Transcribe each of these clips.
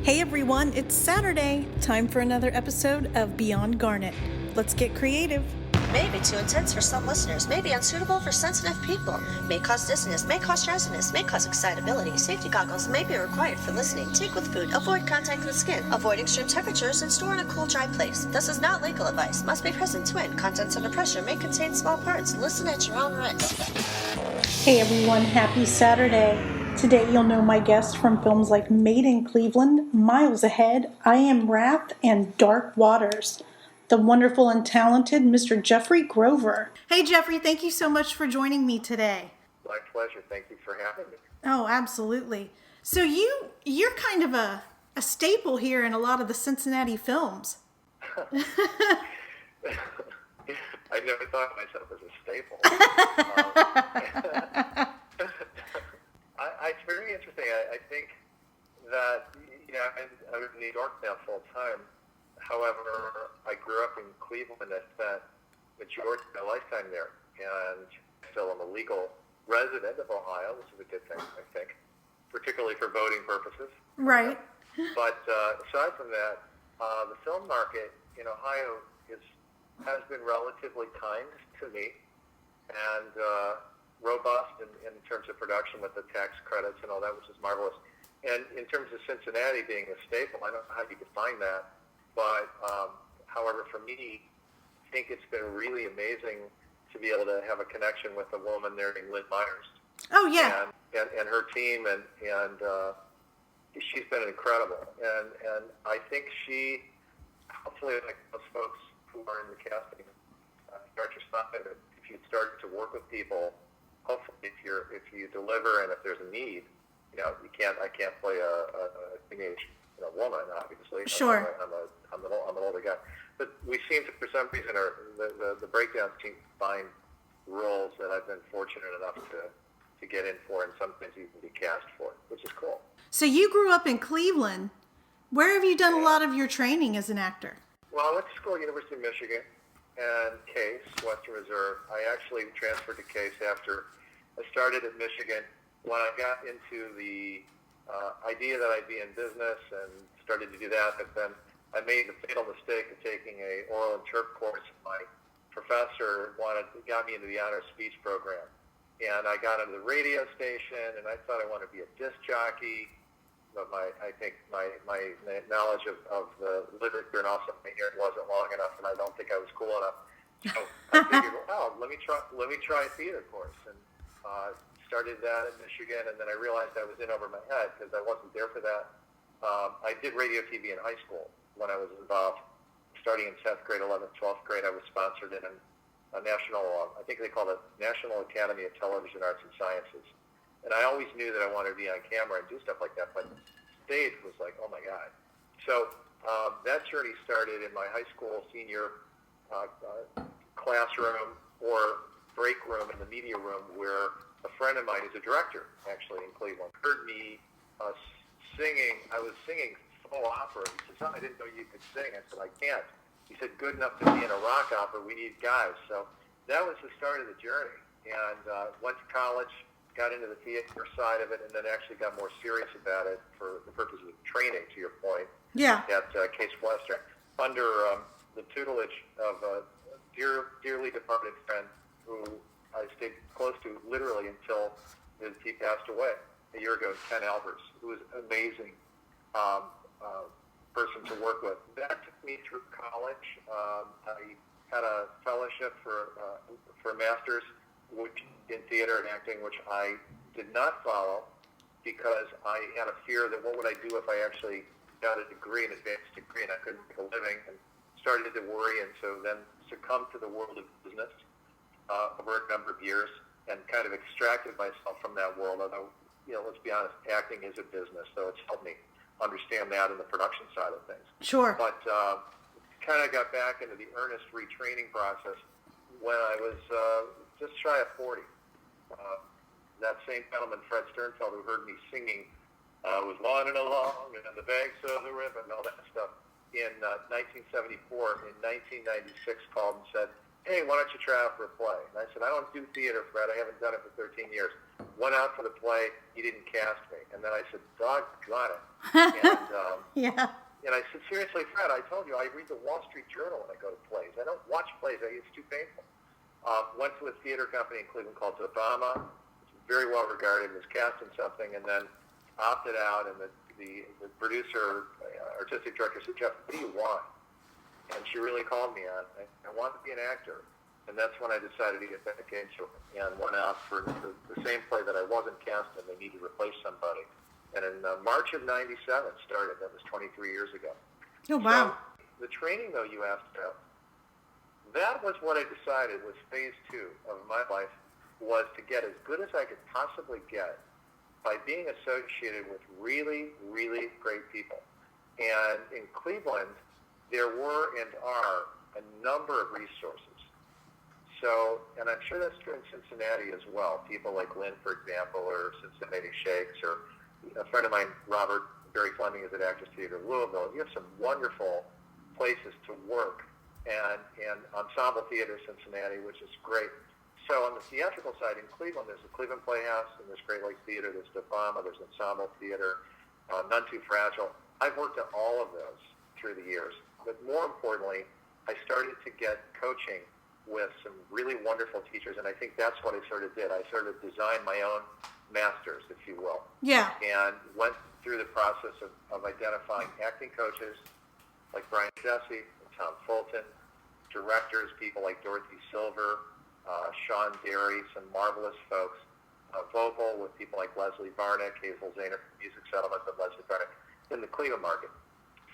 Hey everyone, it's Saturday. Time for another episode of Beyond Garnet. Let's get creative. Maybe too intense for some listeners, may be unsuitable for sensitive people, may cause dizziness, may cause drowsiness, may cause excitability. Safety goggles may be required for listening. Take with food, avoid contact with skin, avoid extreme temperatures, and store in a cool, dry place. This is not legal advice, must be present to win. Contents under pressure may contain small parts. Listen at your own risk. Hey everyone, happy Saturday. Today you'll know my guests from films like Made in Cleveland, Miles Ahead, I Am Wrath, and Dark Waters. The wonderful and talented Mr. Jeffrey Grover. Hey Jeffrey, thank you so much for joining me today. My pleasure. Thank you for having me. Oh, absolutely. So you're kind of a staple here in a lot of the Cincinnati films. I never thought of myself as a staple. It's very interesting. I think that, I was in New York now full time. However, I grew up in Cleveland. I spent the majority of my lifetime there, and still am a legal resident of Ohio, which is a good thing, I think, particularly for voting purposes. Right. But aside from that, the film market in Ohio has been relatively kind to me and robust in terms of production with the tax credits and all that, which is marvelous. And in terms of Cincinnati being a staple, I don't know how you define that. But, however, for me, I think it's been really amazing to be able to have a connection with a woman there named Lynn Myers. Oh, yeah. And her team, and she's been incredible. And I think she, hopefully, like most folks who are in the casting, start your stuff, and if you start to work with people, hopefully if you deliver and if there's a need, I can't play a teenage woman, obviously. Sure. I'm an older guy. But we seem to, for some reason, the breakdowns seem to find roles that I've been fortunate enough to get in for, and sometimes even be cast for, which is cool. So you grew up in Cleveland. Where have you done a lot of your training as an actor? Well, I went to school at University of Michigan and Case, Western Reserve. I actually transferred to Case after I started at Michigan. When I got into the idea that I'd be in business and started to do that, but then I made the fatal mistake of taking a oral interp course. My professor got me into the honor speech program, and I got into the radio station, and I thought I wanted to be a disc jockey, but I think my knowledge of the literature and also my hearing wasn't long enough, and I don't think I was cool enough. So I figured, let me try a theater course, and started that in Michigan, and then I realized I was in over my head because I wasn't there for that. I did radio TV in high school when I was involved. Starting in 10th grade, 11th, 12th grade, I was sponsored in a national, I think they call it National Academy of Television Arts and Sciences. And I always knew that I wanted to be on camera and do stuff like that, but stage was like, oh my God. So that journey started in my high school senior classroom or break room in the media room, where a friend of mine who's a director, actually, in Cleveland, heard me singing. I was singing full opera. He says, I didn't know you could sing. I said, I can't. He said, good enough to be in a rock opera. We need guys. So that was the start of the journey. And went to college, got into the theater side of it, and then actually got more serious about it for the purposes of training, to your point, at Case Western, under the tutelage of a dearly departed friend who I stayed close to literally until he passed away a year ago, Ken Albers, who was an amazing person to work with. That took me through college. I had a fellowship for a master's in theater and acting, which I did not follow because I had a fear that what would I do if I actually got an advanced degree, and I couldn't make a living, and started to worry, and so then succumbed to the world of business over a number of years, and kind of extracted myself from that world. Although, let's be honest, acting is a business, so it's helped me understand that in the production side of things. Sure. But kind of got back into the earnest retraining process when I was just shy of 40. That same gentleman, Fred Sternfeld, who heard me singing, was wandering along and the banks of the river and all that stuff in 1974. In 1996, called and said, hey, why don't you try out for a play? And I said, I don't do theater, Fred. I haven't done it for 13 years. Went out for the play. He didn't cast me. And then I said, doggone it. Yeah. And I said, seriously, Fred, I told you, I read the Wall Street Journal when I go to plays. I don't watch plays. It's too painful. Went to a theater company in Cleveland called Obama. Very well regarded, was cast in something, and then opted out. And the producer, artistic director said, Jeff, what do you want? And she really called me on, I want to be an actor. And that's when I decided to get back into it and went out for the same play that I wasn't cast in. They needed to replace somebody. And in March of 97 started. That was 23 years ago. Oh, wow. So the training, though, you asked about, that was what I decided was phase 2 of my life, was to get as good as I could possibly get by being associated with really, really great people. And in Cleveland, there were and are a number of resources. So, and I'm sure that's true in Cincinnati as well. People like Lynn, for example, or Cincinnati Shakes, or a friend of mine, Robert Barry Fleming, is at Actors Theater Louisville. You have some wonderful places to work, and Ensemble Theater Cincinnati, which is great. So on the theatrical side, in Cleveland, there's the Cleveland Playhouse, and there's Great Lakes Theater, there's Obama, there's Ensemble Theater, None Too Fragile. I've worked at all of those through the years. But more importantly, I started to get coaching with some really wonderful teachers, and I think that's what I sort of did. I sort of designed my own masters, if you will. Yeah. And went through the process of identifying acting coaches like Brian Jesse and Tom Fulton, directors, people like Dorothy Silver, Sean Derry, some marvelous folks, vocal with people like Leslie Barnick, Hazel Zahner from Music Settlement, but Leslie Barnick in the Cleveland market.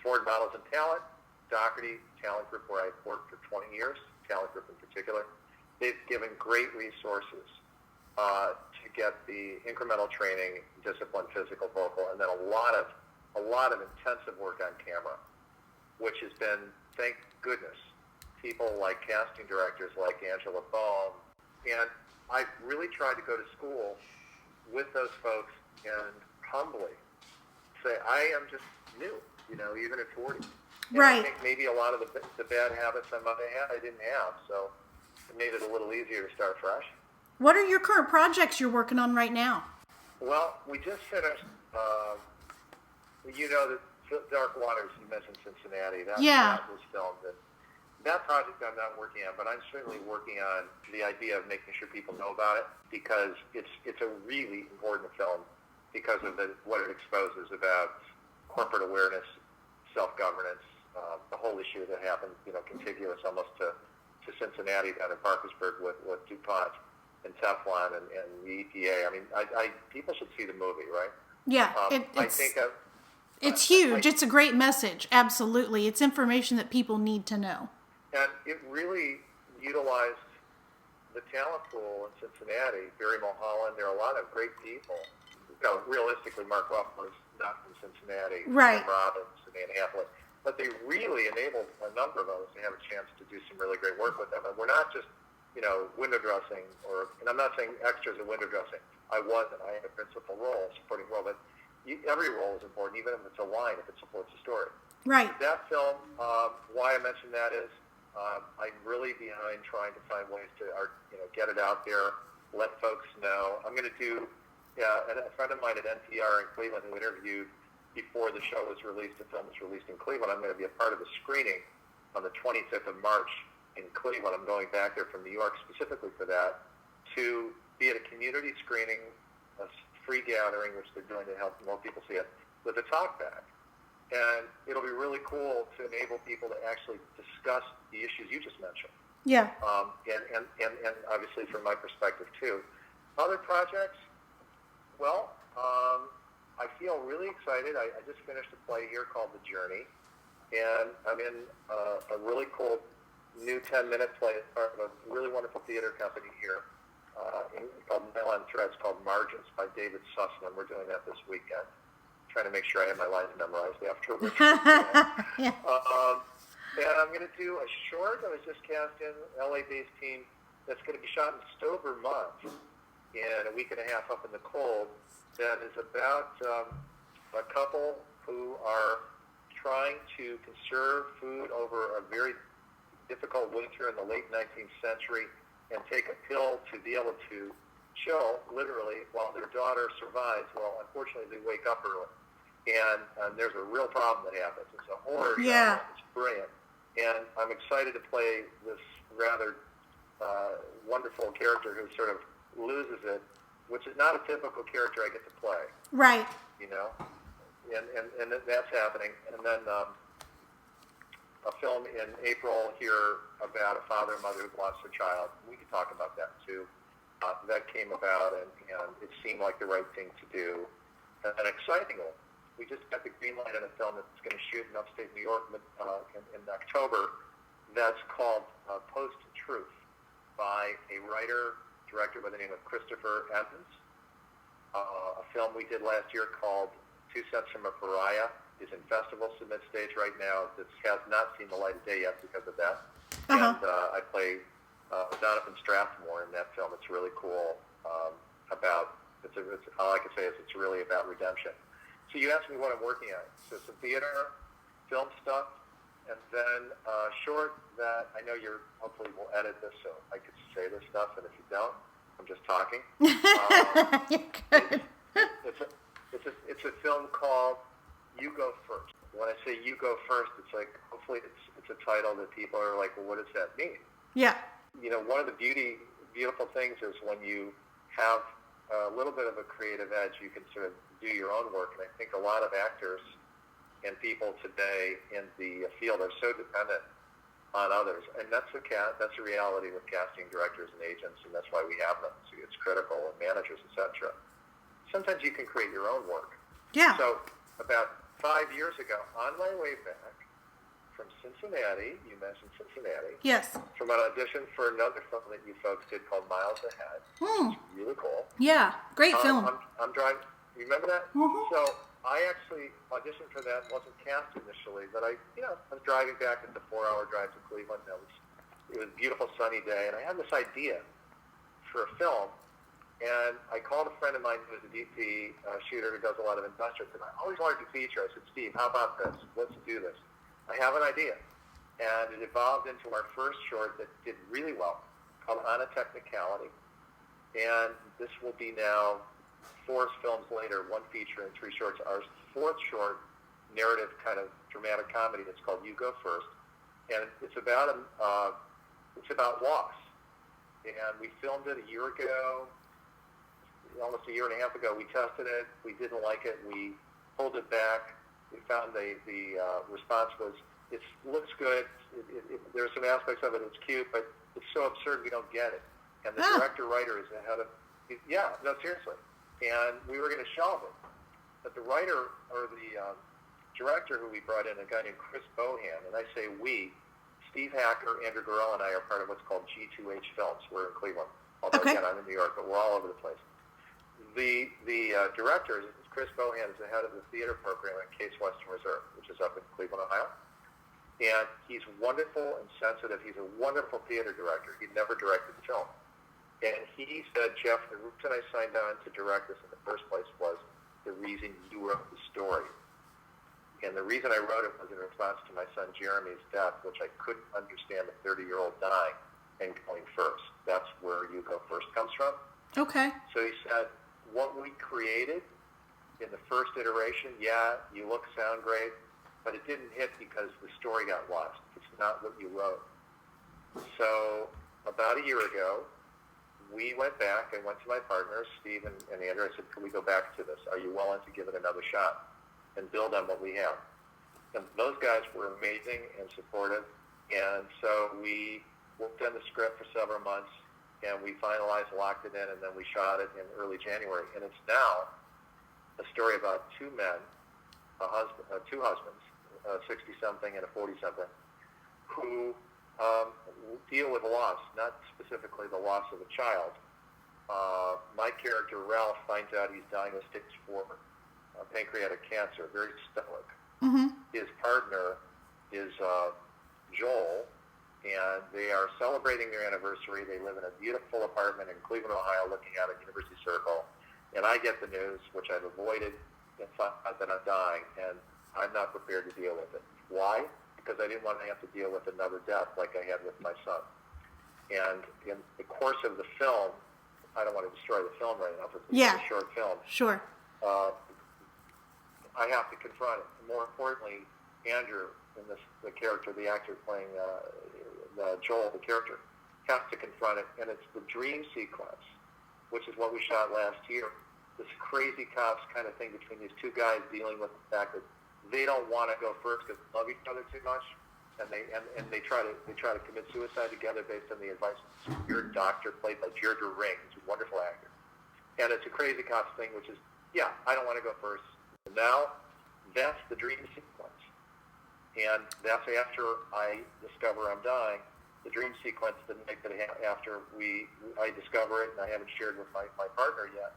Ford Models and Talent, Doherty Talent Group, where I've worked for 20 years, Talent Group in particular. They've given great resources to get the incremental training, discipline, physical, vocal, and then a lot of intensive work on camera, which has been, thank goodness, people like casting directors like Angela Baum. And I've really tried to go to school with those folks and humbly say, I am just new, even at 40. And Right. I think maybe a lot of the bad habits I might have had, I didn't have. So it made it a little easier to start fresh. What are your current projects you're working on right now? Well, we just finished, the Dark Waters, you mentioned Cincinnati. That was filmed. And that project I'm not working on, but I'm certainly working on the idea of making sure people know about it, because it's a really important film because of what it exposes about corporate awareness, self-governance, the whole issue that happened, contiguous almost to Cincinnati down in Parkersburg with DuPont and Teflon and the EPA. I mean, people should see the movie, right? Yeah, it's huge. It's a great message. Absolutely. It's information that people need to know. And it really utilized the talent pool in Cincinnati, Barry Mulholland. There are a lot of great people. Realistically, Mark Ruffler's not from Cincinnati. Right. Tim Robbins and Ann Hathaway. But they really enabled a number of us to have a chance to do some really great work with them. And we're not just, window dressing, and I'm not saying extras are window dressing. I wasn't. I had a principal role, supporting role. But every role is important, even if it's a line, if it supports a story. Right. That film, why I mentioned that is I'm really behind trying to find ways to get it out there, let folks know. I'm going to do, and a friend of mine at NPR in Cleveland who interviewed before the show was released, the film was released in Cleveland. I'm going to be a part of the screening on the 25th of March in Cleveland. I'm going back there from New York specifically for that, to be at a community screening, a free gathering, which they're doing to help more people see it, with a talk back. And it'll be really cool to enable people to actually discuss the issues you just mentioned. Yeah. And obviously from my perspective too. Other projects, well, I feel really excited. I just finished a play here called The Journey, and I'm in a really cool new 10-minute play as part of a really wonderful theater company here called Nylon Threads, called Margins by David Sussman. We're doing that this weekend. Trying to make sure I have my lines memorized afterwards. Yeah. And I'm going to do a short I was just cast in, LA-based team, that's going to be shot in Stover, Vermont, in a week and a half up in the cold. That is about a couple who are trying to conserve food over a very difficult winter in the late 19th century and take a pill to be able to chill, literally, while their daughter survives. Well, unfortunately, they wake up early. And there's a real problem that happens. It's a horror Yeah. genre. It's brilliant. And I'm excited to play this rather wonderful character who sort of loses it, which is not a typical character I get to play, Right. you know? And that's happening. And then a film in April here about a father and mother who lost their child. We could talk about that too. That came about, and it seemed like the right thing to do. And an exciting one. We just got the green light on a film that's going to shoot in upstate New York in October. That's called Post-Truth by a writer-director by the name of Christopher Evans. A film we did last year called Two Cents from a Pariah is in festival submit stage right now. This has not seen the light of day yet because of that. Uh-huh. And I play Jonathan Strathmore in that film. It's really cool. All I can say is it's really about redemption. So you asked me what I'm working on. So some theater, film stuff, and then short that I know you're hopefully will edit this, so I could say this stuff. And if you don't, I'm just talking. You're good. It's a film called You Go First. When I say You Go First, it's like hopefully it's a title that people are like, well, what does that mean? Yeah. You know, one of the beautiful things is when you have a little bit of a creative edge, you can sort of do your own work. And I think a lot of actors and people today in the field are so dependent on others. And that's a reality with casting directors and agents, and that's why we have them. So it's critical, and managers, etc. Sometimes you can create your own work. Yeah. So about 5 years ago, on my way back from Cincinnati, you mentioned Cincinnati, Yes. from an audition for another film that you folks did called Miles Ahead. It's really cool. Yeah. Great film. I'm driving. You remember that? Mhm. So I actually auditioned for that. Wasn't cast initially, but I was driving back. It's a 4-hour drive to Cleveland. It was a beautiful sunny day, and I had this idea for a film. And I called a friend of mine who is a DP shooter who does a lot of industrial. And I always wanted to feature. I said, Steve, how about this? Let's do this. I have an idea. And it evolved into our first short that did really well, called On a Technicality. And this will be now 4 films later, 1 feature and 3 shorts. Our 4th short, narrative kind of dramatic comedy, it's called You Go First. And it's about loss. And we filmed it a year ago, almost a year and a half ago. We tested it. We didn't like it. We pulled it back. We found the response was, it looks good. There's some aspects of it that's cute, but it's so absurd we don't get it. And the director-writer is ahead of, seriously. And we were going to shelve it. But the writer, or the director who we brought in, a guy named Chris Bohan, and I say we, Steve Hacker, Andrew Gorell, and I are part of what's called G2H Films. We're in Cleveland. Although, again, I'm in New York, but we're all over the place. The director, Chris Bohan, is the head of the theater program at Case Western Reserve, which is up in Cleveland, Ohio. And he's wonderful and sensitive. He's a wonderful theater director. He'd never directed film. And he said, Jeff, the reason I signed on to direct this in the first place was the reason you wrote the story. And the reason I wrote it was in response to my son Jeremy's death, which I couldn't understand a 30-year-old dying and going first. That's where You Go First comes from. Okay. So he said, what we created in the first iteration, you look, sound great, but it didn't hit because the story got lost. It's not what you wrote. So about a year ago, we went back and went to my partners, Steve and Andrew. I said, can we go back to this? Are you willing to give it another shot and build on what we have? And those guys were amazing and supportive. And so we worked on the script for several months, and we finalized, locked it in, and then we shot it in early January. And it's now a story about 2 men, two husbands, 60-something and a 40-something, who deal with loss, not specifically the loss of a child. My character, Ralph, finds out he's dying of stage 4 pancreatic cancer, very stoic. Mm-hmm. His partner is Joel, and they are celebrating their anniversary. They live in a beautiful apartment in Cleveland, Ohio, looking out at University Circle. And I get the news, which I've avoided, and find out that I'm dying, and I'm not prepared to deal with it. Why? because I didn't want to have to deal with another death like I had with my son. And in the course of the film, I don't want to destroy the film right now, but it's a short film. Sure. I have to confront it. More importantly, Andrew, the character, the actor playing Joel, the character, has to confront it, and it's the dream sequence, which is what we shot last year. This crazy cops kind of thing between these two guys dealing with the fact that they don't want to go first because they love each other too much, and they try to commit suicide together based on the advice of your doctor, played by Deirdre Ring, who's a wonderful actor. And it's a crazy cops thing, which is, I don't want to go first. Now, that's the dream sequence. And that's after I discover I'm dying. The dream sequence, the night that after I discover it, and I haven't shared with my partner yet.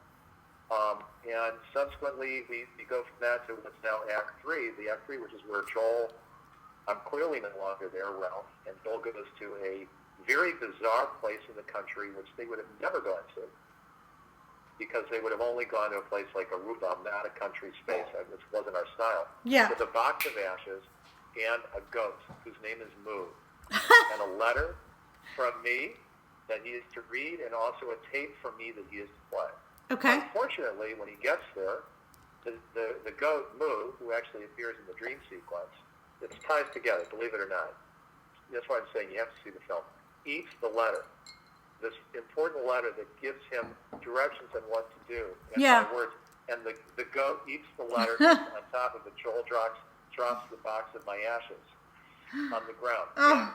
And subsequently, we go from that to what's now Act 3. The Act 3, which is where Joel, I'm clearly no longer there, Ralph, and Joel goes to a very bizarre place in the country, which they would have never gone to, because they would have only gone to a place like Aruba, not a country space, which wasn't our style. Yeah. With a box of ashes and a goat whose name is Moo, and a letter from me that he is to read, and also a tape from me that he is to play. Okay. Unfortunately, when he gets there, the goat, Moo, who actually appears in the dream sequence, it ties together, believe it or not. That's why I'm saying you have to see the film. Eats the letter. This important letter that gives him directions on what to do. And my words. And the goat eats the letter on top of it. Joel drops the box of my ashes on the ground. Oh.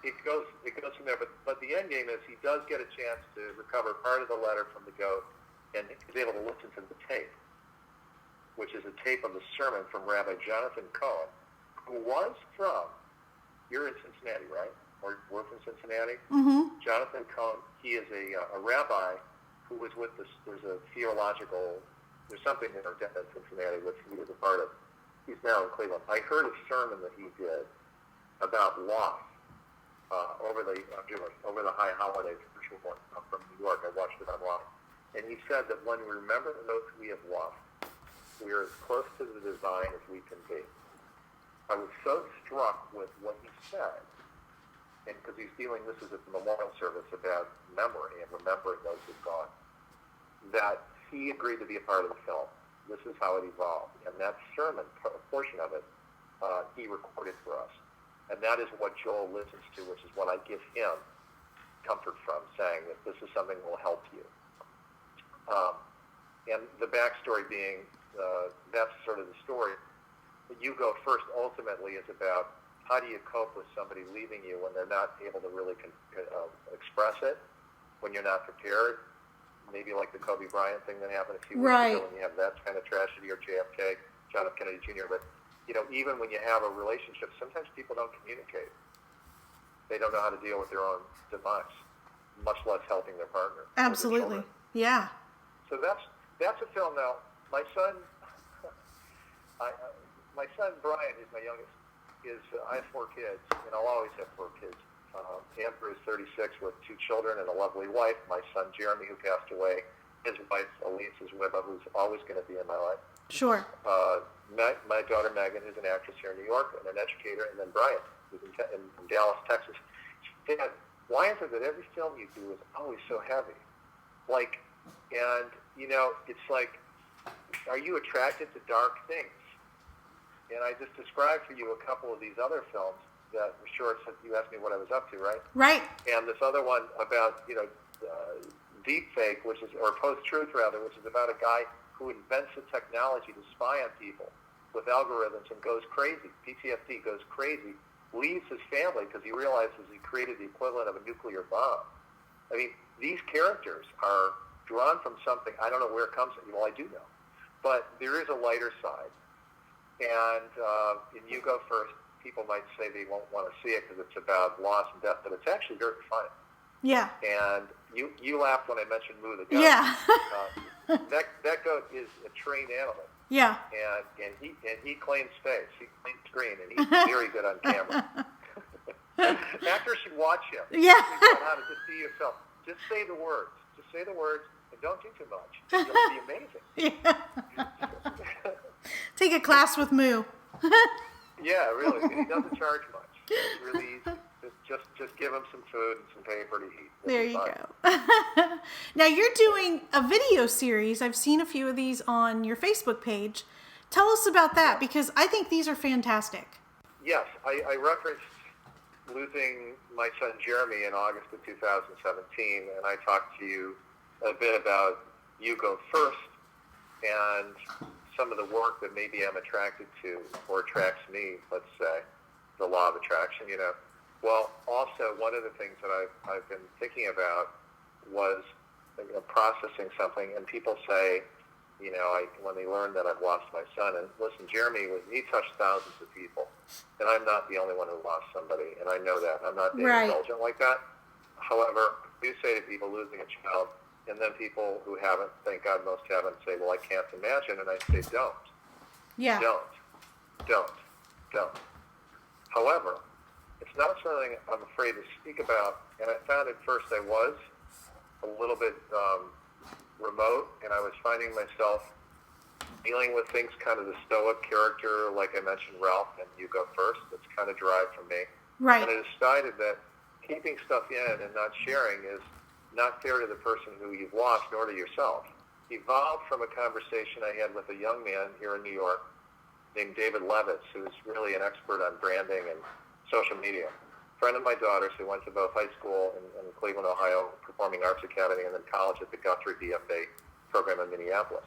It goes from there. But the end game is he does get a chance to recover part of the letter from the goat, and he's able to listen to the tape, which is a tape of the sermon from Rabbi Jonathan Cohen, who was from, you're in Cincinnati, right? Or we're from Cincinnati? Mm-hmm. Jonathan Cohen, he is a rabbi who was with this, there's something in our den in Cincinnati which he was a part of. He's now in Cleveland. I heard a sermon that he did about loss over the high holidays from New York. I watched it online. And he said that when we remember those we have lost, we are as close to the divine as we can be. I was so struck with what he said, and because he's dealing, this is a memorial service about memory and remembering those who've gone, that he agreed to be a part of the film. This is how it evolved. And that sermon, a portion of it, he recorded for us. And that is what Joel listens to, which is what I give him comfort from, saying that this is something that will help you. And the backstory being, that's sort of the story. You Go First ultimately is about how do you cope with somebody leaving you when they're not able to really express it, when you're not prepared. Maybe like the Kobe Bryant thing that happened a few weeks ago, when you have that kind of tragedy, or JFK, John F. Kennedy Jr. But, even when you have a relationship, sometimes people don't communicate. They don't know how to deal with their own demise, much less helping their partner. Absolutely. Yeah. So that's a film now. My son Brian, who's my youngest, I have 4 kids, and I'll always have 4 kids. Andrew is 36 with 2 children and a lovely wife. My son Jeremy, who passed away, his wife Elise is with him, who's always going to be in my life. Sure. My daughter Megan, who's an actress here in New York and an educator, and then Brian, who's in Dallas, Texas. Dad, why is it that every film you do is always so heavy? It's like, are you attracted to dark things? And I just described for you a couple of these other films that were short. You asked me what I was up to, right? Right. And this other one about, deep fake, or post-truth rather, which is about a guy who invents a technology to spy on people with algorithms and goes crazy. PTSD, goes crazy, leaves his family because he realizes he created the equivalent of a nuclear bomb. I mean, these characters are drawn from something. I don't know where it comes from. Well, I do know. But there is a lighter side. And in You Go First, people might say they won't want to see it because it's about loss and death, but it's actually very funny. Yeah. And you laughed when I mentioned Moo the goat. Yeah. That goat is a trained animal. Yeah. And he claims space. He claims screen, and he's very good on camera. Actors should watch him. Yeah. Figure out how to just be yourself. Just say the words. Just say the words, and don't do too much. And you'll be amazing. Yeah. Take a class with Moo. Yeah, really. And he doesn't charge much. It's really easy. Just give them some food and some paper to eat. There you go. Now you're doing a video series. I've seen a few of these on your Facebook page. Tell us about that, because I think these are fantastic. Yes, I referenced losing my son Jeremy in August of 2017, and I talked to you a bit about You Go First and some of the work that maybe I'm attracted to or attracts me, let's say, the law of attraction, you know. Well, also, one of the things that I've been thinking about was, you know, processing something, and people say, you know, when they learn that I've lost my son, and listen, Jeremy, he touched thousands of people, and I'm not the only one who lost somebody, and I know that. I'm not being indulgent like that. However, I do say to people losing a child, and then people who haven't, thank God most haven't, say, well, I can't imagine, and I say, don't. Yeah. Don't. However, it's not something I'm afraid to speak about, and I found at first I was a little bit remote, and I was finding myself dealing with things kind of the stoic character, like I mentioned, Ralph, and You Go First. That's kind of derived from me. Right. And I decided that keeping stuff in and not sharing is not fair to the person who you've lost, nor to yourself. Evolved from a conversation I had with a young man here in New York named David Levitz, who's really an expert on branding and social media. Friend of my daughter's, who went to both high school in Cleveland, Ohio, Performing Arts Academy, and then college at the Guthrie BFA program in Minneapolis.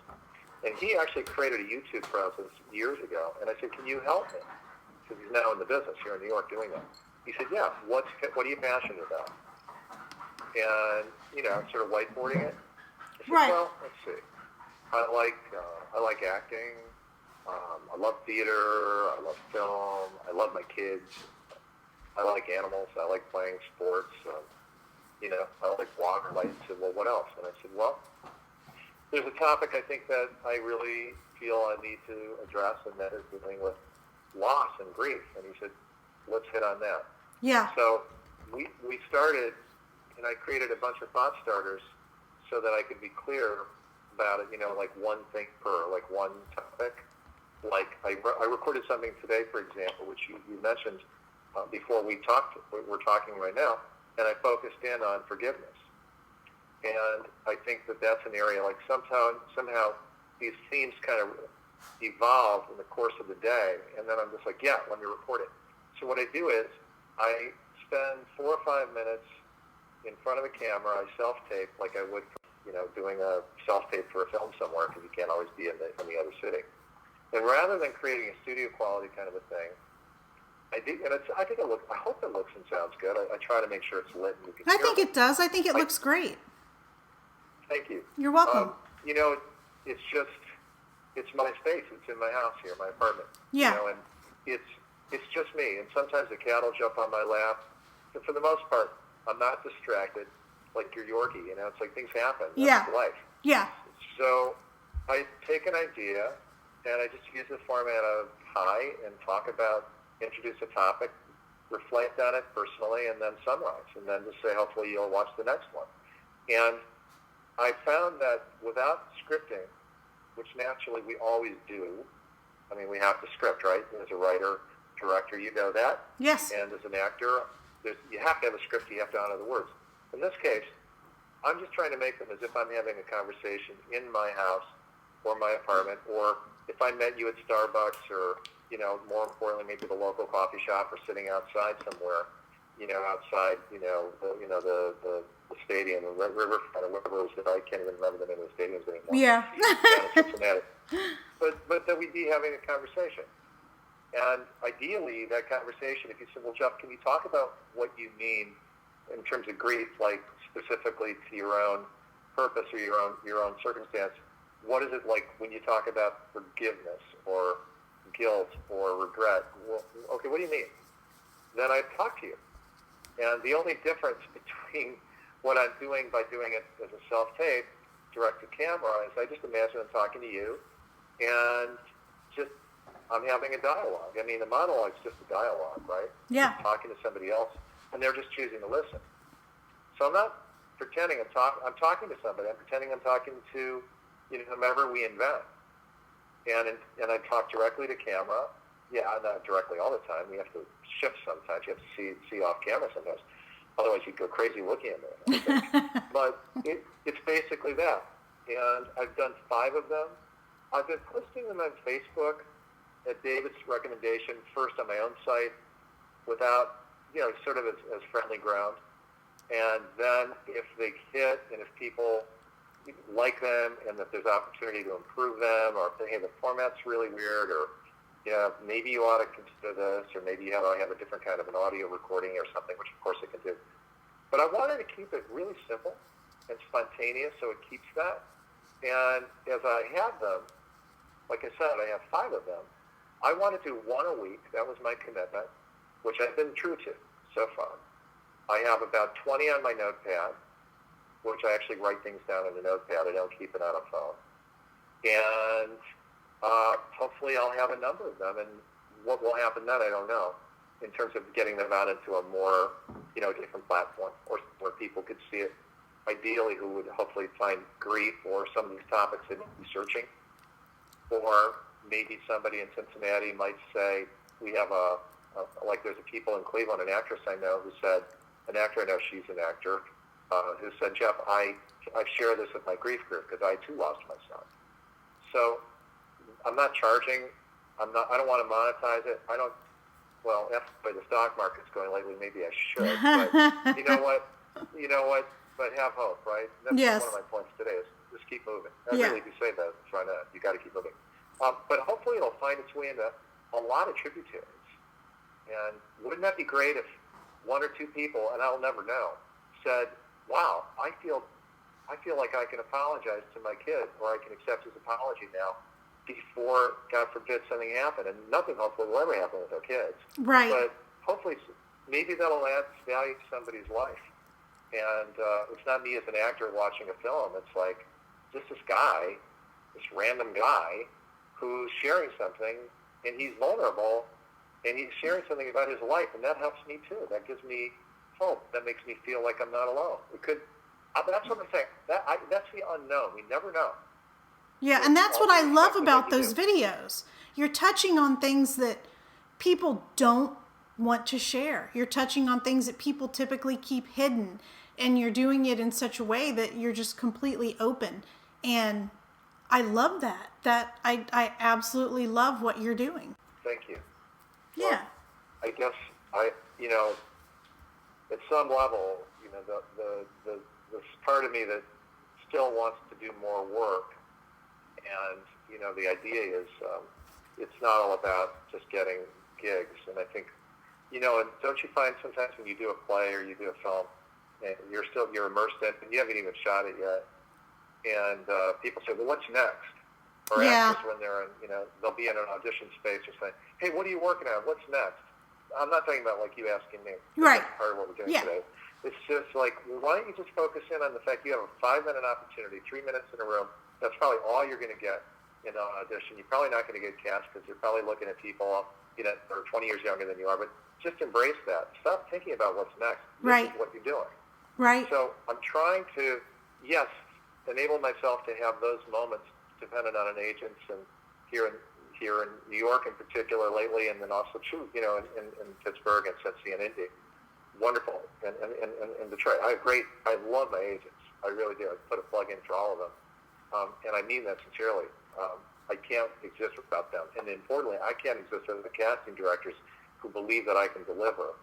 And he actually created a YouTube presence years ago, and I said, can you help me? Because he's now in the business here in New York doing that. He said, yeah, what are you passionate about? And, you know, sort of whiteboarding it. I said, Right. well, let's see. I like acting. I love theater. I love film. I love my kids. I like animals. I like playing sports. You know, I like water. I said, well, what else? And I said, well, there's a topic I think that I really feel I need to address, and that is dealing with loss and grief. And he said, let's hit on that. Yeah. So we started, and I created a bunch of thought starters so that I could be clear about it, you know, like one thing per, like one topic. Like I recorded something today, for example, which you mentioned before we're talking right now, and I focused in on forgiveness. And I think that that's an area, like somehow these themes kind of evolve in the course of the day, and then I'm just like, yeah, let me record it. So what I do is I spend 4 or 5 minutes in front of a camera. I self-tape like I would, you know, doing a self-tape for a film somewhere, because you can't always be in the other city. And rather than creating a studio quality kind of a thing, I hope it looks and sounds good. I try to make sure it's lit and you can I hear think it does. I think it looks great. Thank you. You're welcome. You know, it's my space. It's in my house here, my apartment. Yeah. You know, and it's just me. And sometimes the cat will jump on my lap. But for the most part, I'm not distracted like your Yorkie. You know, it's like things happen. That's life. Yeah. So I take an idea, and I just use the format of hi and introduce a topic, reflect on it personally, and then summarize, and then just say, hopefully you'll watch the next one. And I found that without scripting, which naturally we always do, I mean, we have to script, right? As a writer, director, you know that. Yes. And as an actor, you have to have a script, you have to honor the words. In this case, I'm just trying to make them as if I'm having a conversation in my house or my apartment, or if I met you at Starbucks, or, you know, more importantly, maybe the local coffee shop, or sitting outside somewhere, you know, outside, the stadium, or Riverfront, or whatever it was. I can't even remember the name of the stadiums anymore. Yeah. Down in Cincinnati. But that we'd be having a conversation. And ideally, that conversation, if you said, well, Jeff, can you talk about what you mean in terms of grief, like specifically to your own purpose or your own circumstance? What is it like when you talk about forgiveness or guilt or regret? Well, okay, what do you mean? Then I talk to you. And the only difference between what I'm doing by doing it as a self-tape, direct to camera, is I just imagine I'm talking to you, and just I'm having a dialogue. I mean, the monologue's just a dialogue, right? Yeah. I'm talking to somebody else, and they're just choosing to listen. So I'm not pretending I'm talking to somebody. I'm pretending I'm talking to, you know, whomever we invent. And I talk directly to camera, Yeah, not directly all the time. We have to shift sometimes. You have to see off camera sometimes. Otherwise, you'd go crazy looking at me, I think. But it's basically that. And I've done 5 of them. I've been posting them on Facebook at David's recommendation, first on my own site, without, sort of as friendly ground. And then if they hit, and if people like them, and if there's opportunity to improve them, or if they, hey, the format's really weird, or maybe you ought to consider this, or maybe you ought to have a different kind of an audio recording or something, which of course it can do. But I wanted to keep it really simple and spontaneous, so it keeps that. And as I had them, like I said, I have 5 of them. I want to do 1 a week. That was my commitment, which I've been true to so far. I have about 20 on my notepad, which I actually write things down in the notepad. I don't keep it on a phone. And hopefully I'll have a number of them. And what will happen then, I don't know, in terms of getting them out into a more, different platform, or where people could see it, ideally who would hopefully find grief or some of these topics they'd be searching. Or maybe somebody in Cincinnati might say, we have like there's a people in Cleveland, an actress I know who said, an actor I know, she's an actor, who said, Jeff, I share this with my grief group because I too lost my son. So I'm not charging. I don't want to monetize it. Well, that's the way the stock market's going lately. Maybe I should. But you know what? But have hope, right? That's Yes. one of my points today is just keep moving. I really do say that. Front end. You got to keep moving. But hopefully it'll find its way into a lot of tributaries. And wouldn't that be great if 1 or 2 people, and I'll never know, said, wow, I feel like I can apologize to my kid, or I can accept his apology now before, God forbid, something happened. And nothing hopefully will ever happen with our kids. Right. But hopefully maybe that'll add value to somebody's life. And it's not me as an actor watching a film. It's like just this guy, this random guy, who's sharing something, and he's vulnerable, and he's sharing something about his life, and that helps me too. That gives me hope. That makes me feel like I'm not alone. It could. That's what I'm saying. That's the unknown. We never know. Yeah, and that's what I love about those videos. You're touching on things that people don't want to share. You're touching on things that people typically keep hidden, and you're doing it in such a way that you're just completely open. And I love that. I absolutely love what you're doing. Thank you. Yeah. Well, I guess at some level, this part of me that still wants to do more work, and the idea is it's not all about just getting gigs. And I think, and don't you find sometimes when you do a play or you do a film, and you're immersed in it, and you haven't even shot it yet, and people say, well, what's next? Or actors, when they're in, they'll be in an audition space or saying, hey, what are you working on? What's next? I'm not talking about like you asking me. Right. That's part of what we're doing today. It's just like, why don't you just focus in on the fact you have a 5-minute opportunity, 3 minutes in a room. That's probably all you're going to get in an audition. You're probably not going to get cast because you're probably looking at people, that are 20 years younger than you are. But just embrace that. Stop thinking about what's next. This is what you're doing. Right. So I'm trying to, yes, enable myself to have those moments dependent on an agent, and here in New York in particular lately, and then also too, in Pittsburgh and Cincy and Indy. Wonderful. And Detroit. I love my agents. I really do. I put a plug in for all of them. And I mean that sincerely. I can't exist without them. And importantly, I can't exist without the casting directors who believe that I can deliver.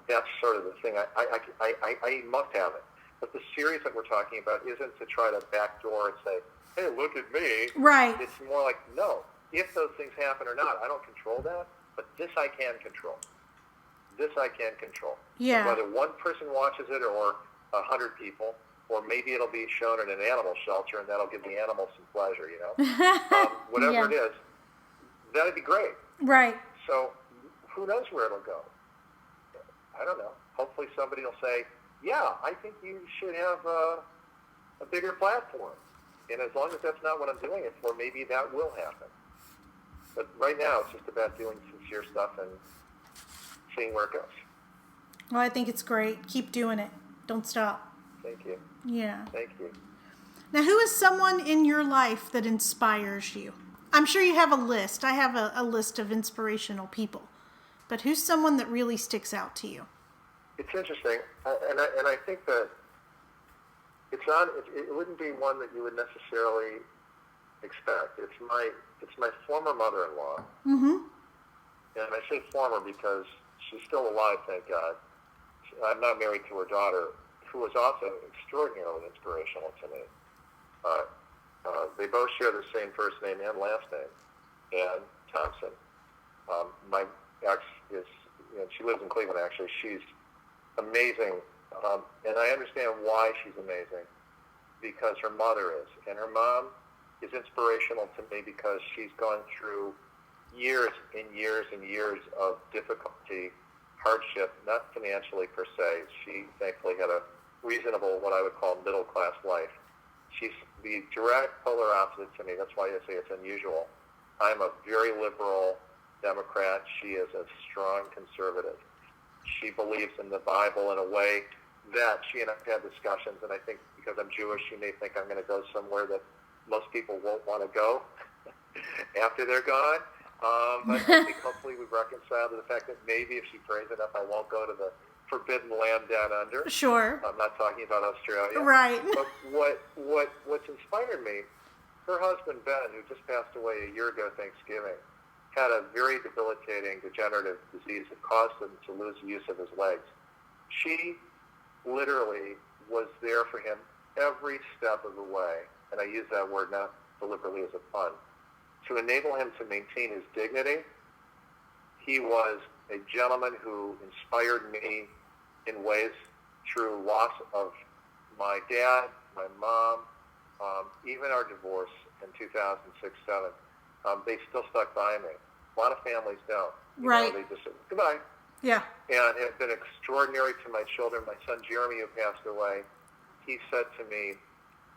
That's sort of the thing. I must have it. But the series that we're talking about isn't to try to backdoor and say, hey, look at me. Right. It's more like, no, if those things happen or not, I don't control that, but this I can control. This I can control. Yeah. Whether one person watches it or 100 people, or maybe it'll be shown in an animal shelter and that'll give the animals some pleasure, whatever it is, that'd be great. Right. So who knows where it'll go? I don't know. Hopefully somebody will say, yeah, I think you should have a bigger platform. And as long as that's not what I'm doing it for, maybe that will happen. But right now, it's just about doing sincere stuff and seeing where it goes. Well, I think it's great. Keep doing it. Don't stop. Thank you. Yeah. Thank you. Now, who is someone in your life that inspires you? I'm sure you have a list. I have a list of inspirational people. But who's someone that really sticks out to you? It's interesting, and I think that it wouldn't be one that you would necessarily expect. It's my former mother-in-law, Mm-hmm. and I say former because she's still alive, thank God. I'm not married to her daughter, who was also extraordinarily inspirational to me. They both share the same first name and last name, Ann Thompson. My ex is, she lives in Cleveland actually. She's amazing, and I understand why she's amazing, because her mother is. And her mom is inspirational to me because she's gone through years and years and years of difficulty, hardship, not financially per se. She thankfully had a reasonable, what I would call middle-class life. She's the direct polar opposite to me. That's why I say it's unusual. I'm a very liberal Democrat. She is a strong conservative. She believes in the Bible in a way that she and I have had discussions, and I think because I'm Jewish, she may think I'm going to go somewhere that most people won't want to go after they're gone. But I think hopefully we've reconciled to the fact that maybe if she prays enough, I won't go to the forbidden land down under. Sure. I'm not talking about Australia. Right. But what's inspired me, her husband Ben, who just passed away a year ago Thanksgiving, had a very debilitating degenerative disease that caused him to lose the use of his legs. She literally was there for him every step of the way, and I use that word not deliberately as a pun, to enable him to maintain his dignity. He was a gentleman who inspired me in ways through loss of my dad, my mom, even our divorce in 2006-07. They still stuck by me. A lot of families don't. Right. They just said, goodbye. Yeah. And have been extraordinary to my children. My son Jeremy, who passed away, he said to me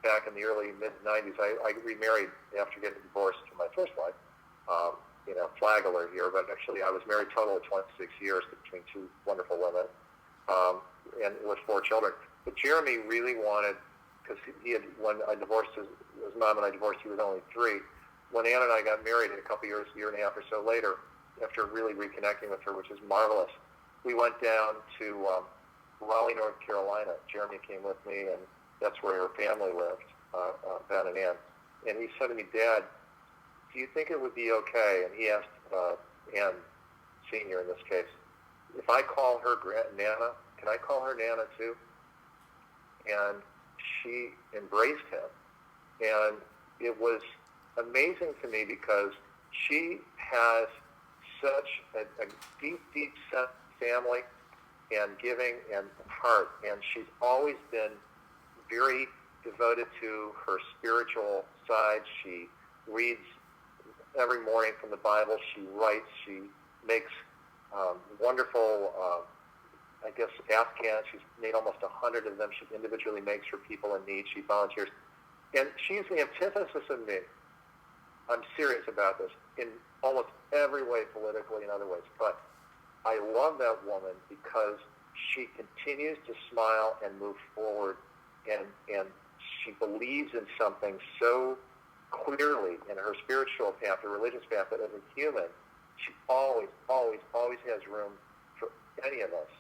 back in the early mid-90s, I remarried after getting divorced to my first wife. Flag alert here, but actually I was married total of 26 years between two wonderful women, and with 4 children. But Jeremy really wanted, because he had, when I divorced his mom and I divorced, he was only 3. When Ann and I got married a couple years, a year and a half or so later, after really reconnecting with her, which is marvelous, we went down to Raleigh, North Carolina. Jeremy came with me, and that's where her family lived, Ben and Ann. And he said to me, Dad, do you think it would be okay? And he asked Ann Sr. in this case, if I call her Nana, can I call her Nana too? And she embraced him. And it was amazing to me because she has such a deep, deep sense of family and giving and heart. And she's always been very devoted to her spiritual side. She reads every morning from the Bible. She writes. She makes wonderful, Afghans. She's made almost 100 of them. She individually makes for people in need. She volunteers. And she's the antithesis of me. I'm serious about this in almost every way, politically and other ways. But I love that woman because she continues to smile and move forward, and she believes in something so clearly in her spiritual path, her religious path, that as a human, she always, always, always has room for any of us.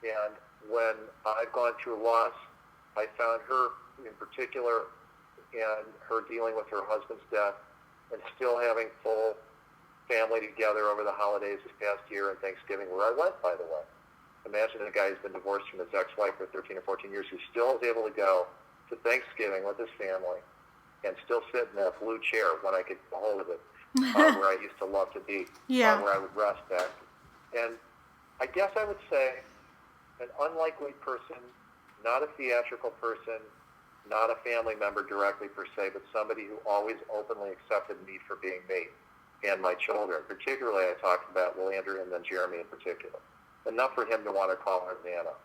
And when I've gone through loss, I found her in particular and her dealing with her husband's death and still having full family together over the holidays this past year and Thanksgiving, where I went, by the way. Imagine a guy who's been divorced from his ex-wife for 13 or 14 years who still is able to go to Thanksgiving with his family and still sit in that blue chair when I could get a hold of it, where I used to love to be, where I would rest back. And I guess I would say an unlikely person, not a theatrical person, not a family member directly per se, but somebody who always openly accepted me for being me and my children. Particularly, I talked about Will Andrew and then Jeremy in particular. Enough for him to want to call her Nana,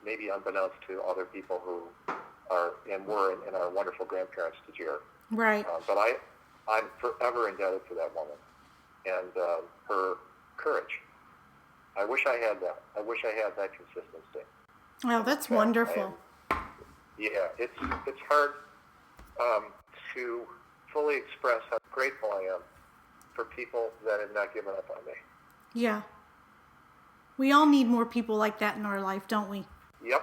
maybe unbeknownst to other people who are and were and are wonderful grandparents to Jerry. Right. But I'm forever indebted to that woman and her courage. I wish I had that. I wish I had that consistency. Oh, that's wonderful. Yeah, it's hard fully express how grateful I am for people that have not given up on me. Yeah. We all need more people like that in our life, don't we? Yep.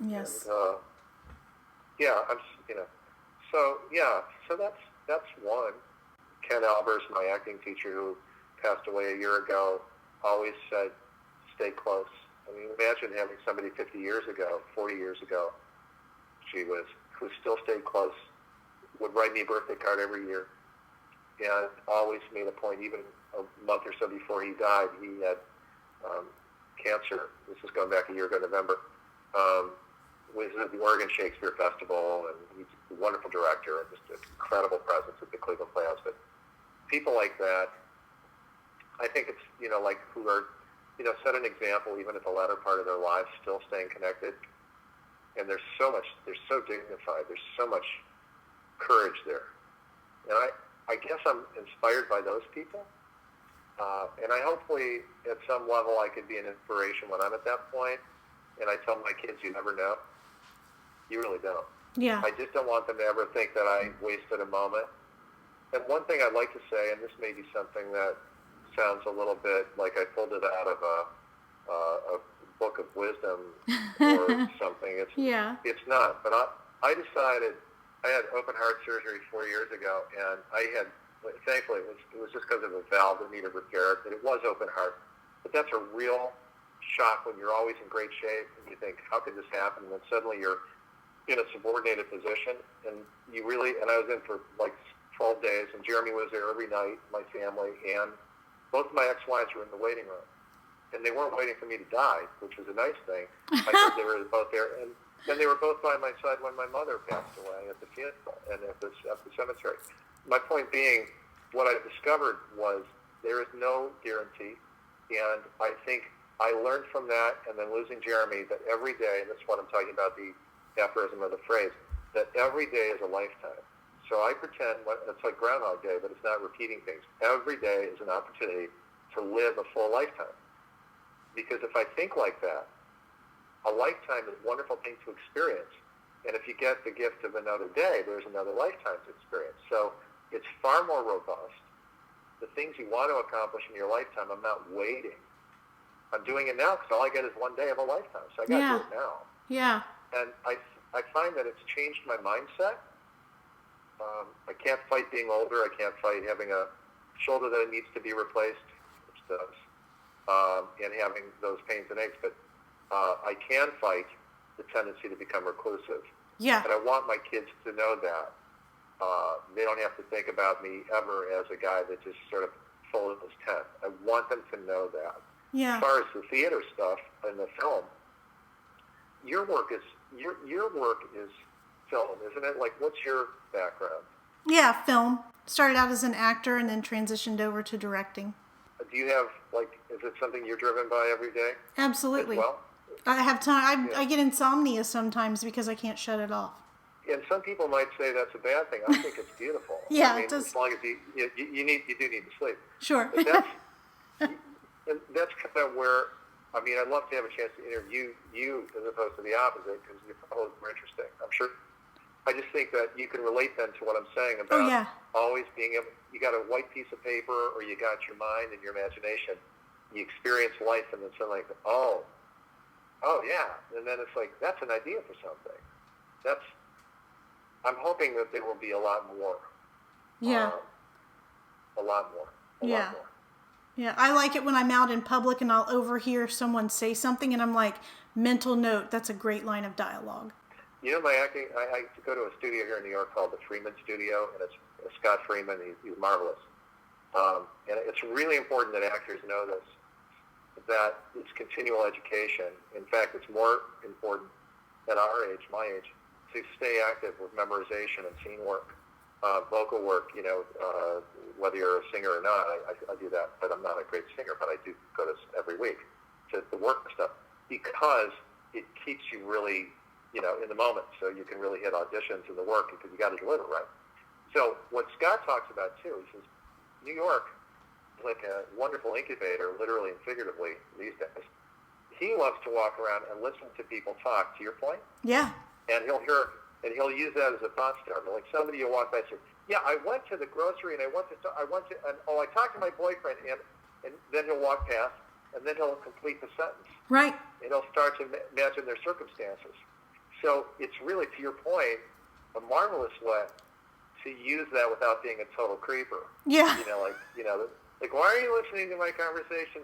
Yes. And, yeah, so that's one. Ken Albers, my acting teacher who passed away a year ago, always said, stay close. I mean, imagine having somebody 50 years ago, 40 years ago, who still stayed close, would write me a birthday card every year, and always made a point, even a month or so before he died, he had cancer. This is going back a year ago, November. Was at the Oregon Shakespeare Festival, and he's a wonderful director and just an incredible presence at the Cleveland Playhouse. But people like that, I think it's, like who are, set an example even at the latter part of their lives, still staying connected. And they're so dignified. There's so much courage there. And I guess I'm inspired by those people. And I hopefully, at some level, I could be an inspiration when I'm at that point. And I tell my kids, you never know. You really don't. Yeah. I just don't want them to ever think that I wasted a moment. And one thing I'd like to say, and this may be something that sounds a little bit like I pulled it out of a book of wisdom or something. It's not. But I decided, I had open heart surgery 4 years ago, and thankfully it was just because of a valve that needed repair, and it was open heart. But that's a real shock when you're always in great shape, and you think, how could this happen? And then suddenly you're in a subordinated position, and I was in for like 12 days, and Jeremy was there every night, my family, and both of my ex-wives were in the waiting room. And they weren't waiting for me to die, which was a nice thing. I heard they were both there. And then they were both by my side when my mother passed away at the funeral and at the cemetery. My point being, what I discovered was there is no guarantee. And I think I learned from that, and then losing Jeremy, that every day, and that's what I'm talking about, the aphorism or the phrase, that every day is a lifetime. So I pretend, it's like Groundhog Day, but it's not repeating things. Every day is an opportunity to live a full lifetime. Because if I think like that, a lifetime is a wonderful thing to experience. And if you get the gift of another day, there's another lifetime to experience. So it's far more robust. The things you want to accomplish in your lifetime, I'm not waiting. I'm doing it now because all I get is 1 day of a lifetime. So I got to do it now. Yeah. And I find that it's changed my mindset. I can't fight being older. I can't fight having a shoulder that needs to be replaced, which does, and having those pains and aches. But I can fight the tendency to become reclusive. Yeah. And I want my kids to know that. They don't have to think about me ever as a guy that just sort of folded his tent. I want them to know that. Yeah. As far as the theater stuff and the film, your work is film, isn't it? Like, what's your background? Yeah, film. Started out as an actor and then transitioned over to directing. Do you have, is it something you're driven by every day? Absolutely. As well? I have time. I get insomnia sometimes because I can't shut it off. And some people might say that's a bad thing. I think it's beautiful. Yeah, I mean, it does. as long as you do need to sleep. Sure. But that's kind of where, I'd love to have a chance to interview you as opposed to the opposite, because you're probably more interesting. I'm sure. I just think that you can relate then to what I'm saying about always being able, you got a white piece of paper or you got your mind and your imagination. You experience life and then suddenly, oh yeah. And then it's like, that's an idea for something. I'm hoping that there will be a lot more. Yeah. A lot more. A lot more. Yeah, I like it when I'm out in public and I'll overhear someone say something and I'm like, mental note, that's a great line of dialogue. My acting, I go to a studio here in New York called the Freeman Studio, and it's Scott Freeman. He's marvelous. And it's really important that actors know this, that it's continual education. In fact, it's more important at our age, my age, to stay active with memorization and scene work, vocal work, whether you're a singer or not. I do that, but I'm not a great singer, but I do go to every week to work and stuff, because it keeps you really, in the moment, so you can really hit auditions in the work, because you got to deliver, right? So what Scott talks about, too, he says, New York is like a wonderful incubator, literally and figuratively, these days. He loves to walk around and listen to people talk, to your point. Yeah. And he'll use that as a thought starter. Like somebody you'll walk by and say, Yeah, I went to the grocery and I talked to my boyfriend, and then he'll walk past, and then he'll complete the sentence. Right. And he'll start to imagine their circumstances. So it's really, to your point, a marvelous way to use that without being a total creeper. Yeah. Like, why are you listening to my conversation?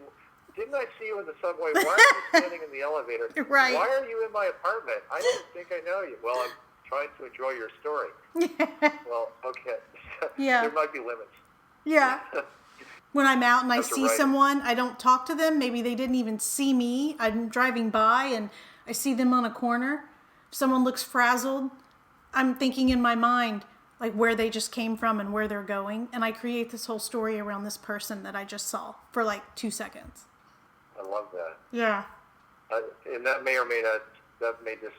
Didn't I see you in the subway? Why are you standing in the elevator? Right. Why are you in my apartment? I don't think I know you. Well, I'm trying to enjoy your story. Well, okay. Yeah. There might be limits. Yeah. When I'm out and I That's see right. someone, I don't talk to them. Maybe they didn't even see me. I'm driving by and I see them on a corner. If someone looks frazzled, I'm thinking in my mind, like where they just came from and where they're going. And I create this whole story around this person that I just saw for like 2 seconds. I love that. Yeah. And that may or may not, that may just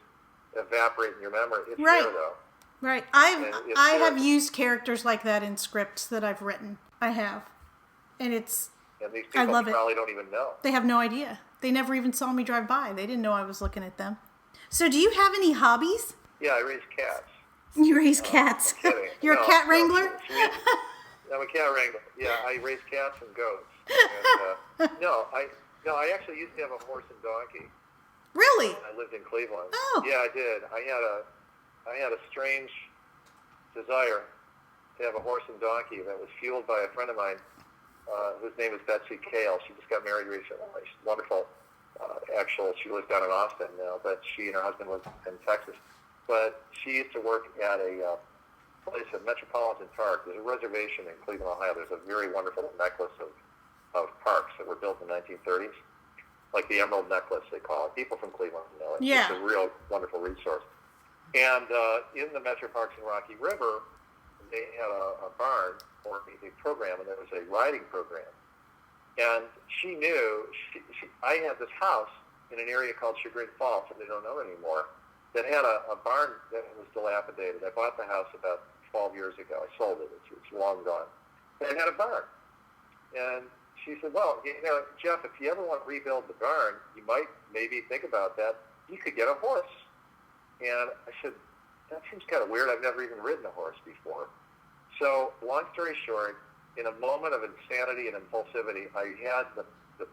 evaporate in your memory. It's Right. there, though. Right. It's I there. have used characters like that in scripts that I've written. I have. And And these I people love it. probably don't even know. They have no idea. They never even saw me drive by. They didn't know I was looking at them. So do you have any hobbies? Yeah, I raise cats. You raise cats. I'm kidding. You're a cat wrangler? I'm a cat wrangler. Yeah, I raise cats and goats. And, no, I actually used to have a horse and donkey. Really? I lived in Cleveland. Oh. Yeah, I did. I had a strange desire to have a horse and donkey that was fueled by a friend of mine whose name is Betsy Kale. She just got married recently. She's wonderful. She lives down in Austin now, but she and her husband live in Texas. But she used to work at a place at Metropolitan Park. There's a reservation in Cleveland, Ohio. There's a very wonderful necklace of parks that were built in the 1930s, like the Emerald Necklace, they call it. People from Cleveland know it. Yeah. It's a real wonderful resource. And in the Metro Parks in Rocky River, they had a barn for a program, and there was a riding program. And she knew, I had this house in an area called Chagrin Falls, that they don't know anymore, that had a barn that was dilapidated. I bought the house about 12 years ago. I sold it. It's long gone. And it had a barn. And she said, well, Jeff, if you ever want to rebuild the barn, you might maybe think about that. You could get a horse. And I said, that seems kind of weird. I've never even ridden a horse before. So long story short, in a moment of insanity and impulsivity, I had the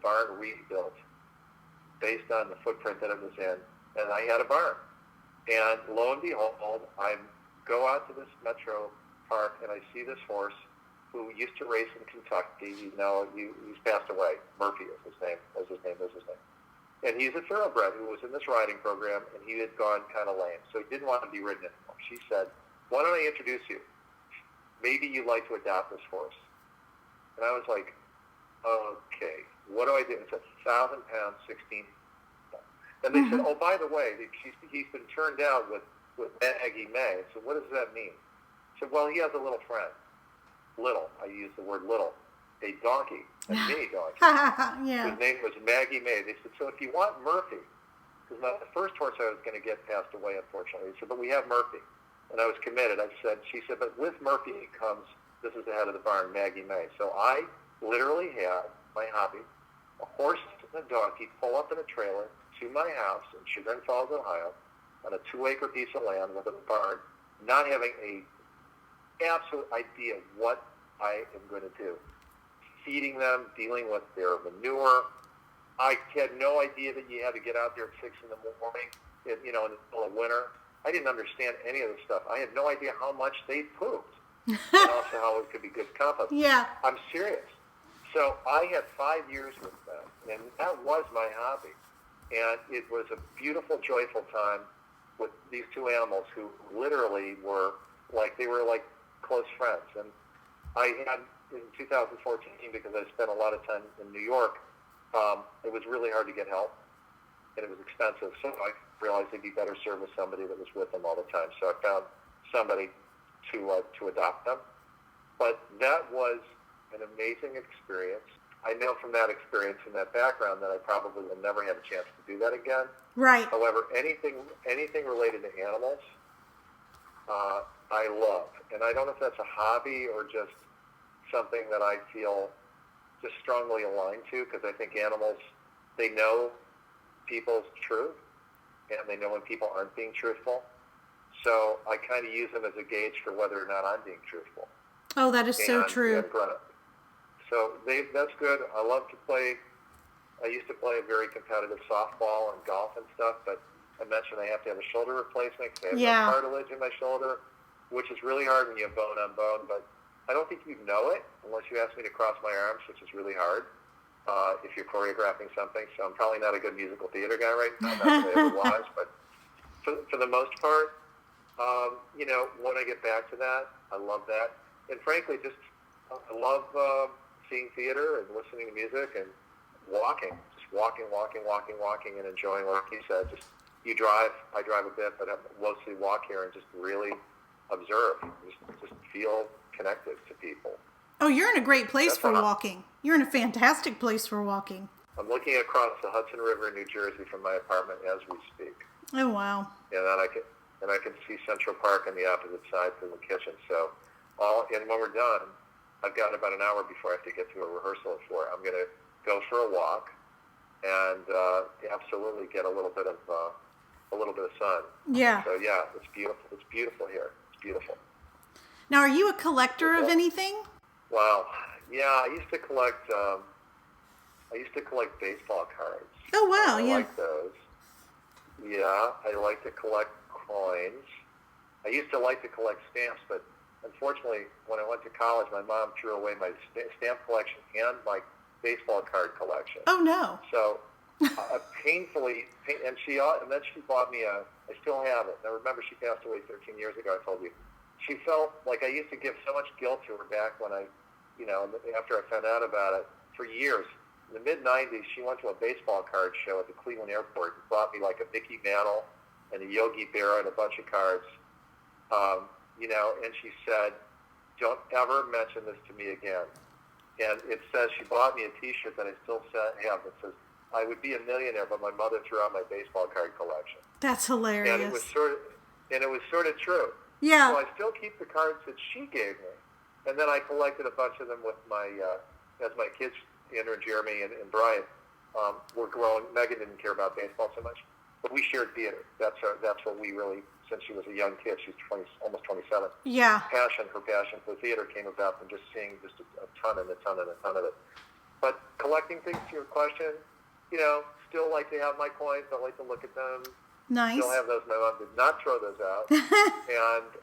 barn rebuilt based on the footprint that it was in, and I had a barn. And lo and behold, I go out to this metro park, and I see this horse who used to race in Kentucky. He's passed away. Murphy is his name. And he's a thoroughbred who was in this riding program, and he had gone kind of lame, so he didn't want to be ridden anymore. She said, why don't I introduce you? Maybe you'd like to adopt this horse. And I was like, okay, what do I do? It's 1,000 pounds, 16. And they said, oh, by the way, he's been turned out with Maggie May. So what does that mean? I said, well, he has a little friend. Little. I use the word little. A donkey. A mini donkey. Yeah. His name was Maggie May. They said, so if you want Murphy, because the first horse I was going to get passed away, unfortunately. They said, but we have Murphy. And I was committed. She said, but with Murphy comes, this is the head of the barn, Maggie May. So I literally had my hobby, a horse and a donkey, pull up in a trailer to my house in Chagrin Falls, Ohio, on a 2-acre piece of land with a barn, not having a absolute idea what I am going to do. Feeding them, dealing with their manure. I had no idea that you had to get out there at 6 in the morning, in the middle of winter. I didn't understand any of this stuff. I had no idea how much they pooped, and also how it could be good compost. Yeah. I'm serious. So I had 5 years with them, and that was my hobby. And it was a beautiful, joyful time with these two animals who literally were like close friends. And I had, in 2014, because I spent a lot of time in New York, it was really hard to get help, and it was expensive. So I realized it'd be better served with somebody that was with them all the time. So I found somebody to adopt them. But that was an amazing experience. I know from that experience and that background that I probably will never have a chance to do that again. Right. However, anything related to animals, I love. And I don't know if that's a hobby or just something that I feel just strongly aligned to, because I think animals, they know people's truth, and they know when people aren't being truthful. So I kind of use them as a gauge for whether or not I'm being truthful. Oh, that is so true. So that's good. I love to play. I used to play very competitive softball and golf and stuff, but I mentioned I have to have a shoulder replacement because I have no cartilage in my shoulder, which is really hard when you have bone on bone. But I don't think you'd know it unless you ask me to cross my arms, which is really hard if you're choreographing something. So I'm probably not a good musical theater guy right now. Not that I ever was, but for the most part, when I get back to that, I love that. And frankly, I love seeing theater and listening to music and walking, and enjoying, like you said, you drive, I drive a bit, but I mostly walk here and just really observe, just feel connected to people. Oh, you're in a great place for walking. You're in a fantastic place for walking. I'm looking across the Hudson River in New Jersey from my apartment as we speak. Oh, wow. And then I can see Central Park on the opposite side from the kitchen. So, and when we're done, I've got about an hour before I have to get to a rehearsal at 4. I'm going to go for a walk and absolutely get a little bit of sun. Yeah. So yeah, it's beautiful. It's beautiful here. It's beautiful. Now, are you a collector of anything? Wow. Yeah, I used to collect baseball cards. Oh wow, I yeah. like those. Yeah, I like to collect coins. I used to like to collect stamps, but unfortunately, when I went to college, my mom threw away my stamp collection and my baseball card collection. Oh no. So painfully, and then she bought me I still have it. Now remember, she passed away 13 years ago, I told you. She felt like I used to give so much guilt to her back when after I found out about it for years. In the mid-'90s, she went to a baseball card show at the Cleveland airport and bought me like a Mickey Mantle and a Yogi Berra and a bunch of cards. And she said, "Don't ever mention this to me again." And it says she bought me a T-shirt that I still have that says, "I would be a millionaire, but my mother threw out my baseball card collection." That's hilarious. And it was sort of true. Yeah. So I still keep the cards that she gave me, and then I collected a bunch of them with as my kids, Andrew and Jeremy and Brian, were growing. Megan didn't care about baseball so much, but we shared theater. That's what we really. Since she was a young kid, she's almost 27. Yeah. Her passion for theater came about from just seeing just a ton of it. But collecting things, to your question, still like to have my coins. I like to look at them. Nice. Still have those. My mom did not throw those out. And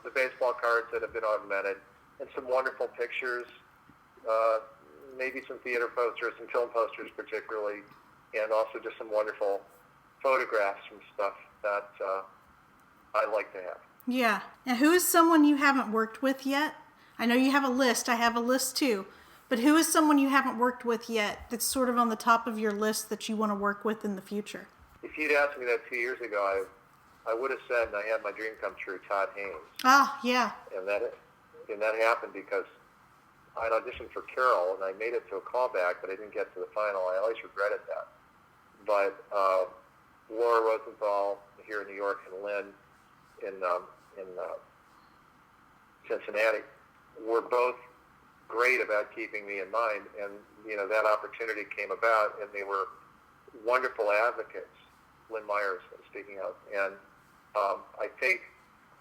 the baseball cards that have been augmented, and some wonderful pictures, maybe some theater posters, some film posters particularly, and also just some wonderful photographs from stuff that I like to have. Yeah. Now, who is someone you haven't worked with yet? I know you have a list. I have a list too. But who is someone you haven't worked with yet that's sort of on the top of your list that you want to work with in the future? If you'd asked me that 2 years ago, I would have said, and I had my dream come true, Todd Haynes. Ah, yeah. And that happened because I'd auditioned for Carol, and I made it to a callback, but I didn't get to the final. I always regretted that. But Laura Rosenthal here in New York and Lynn in Cincinnati were both great about keeping me in mind, and that opportunity came about, and they were wonderful advocates. Lynn Myers, speaking of, and I think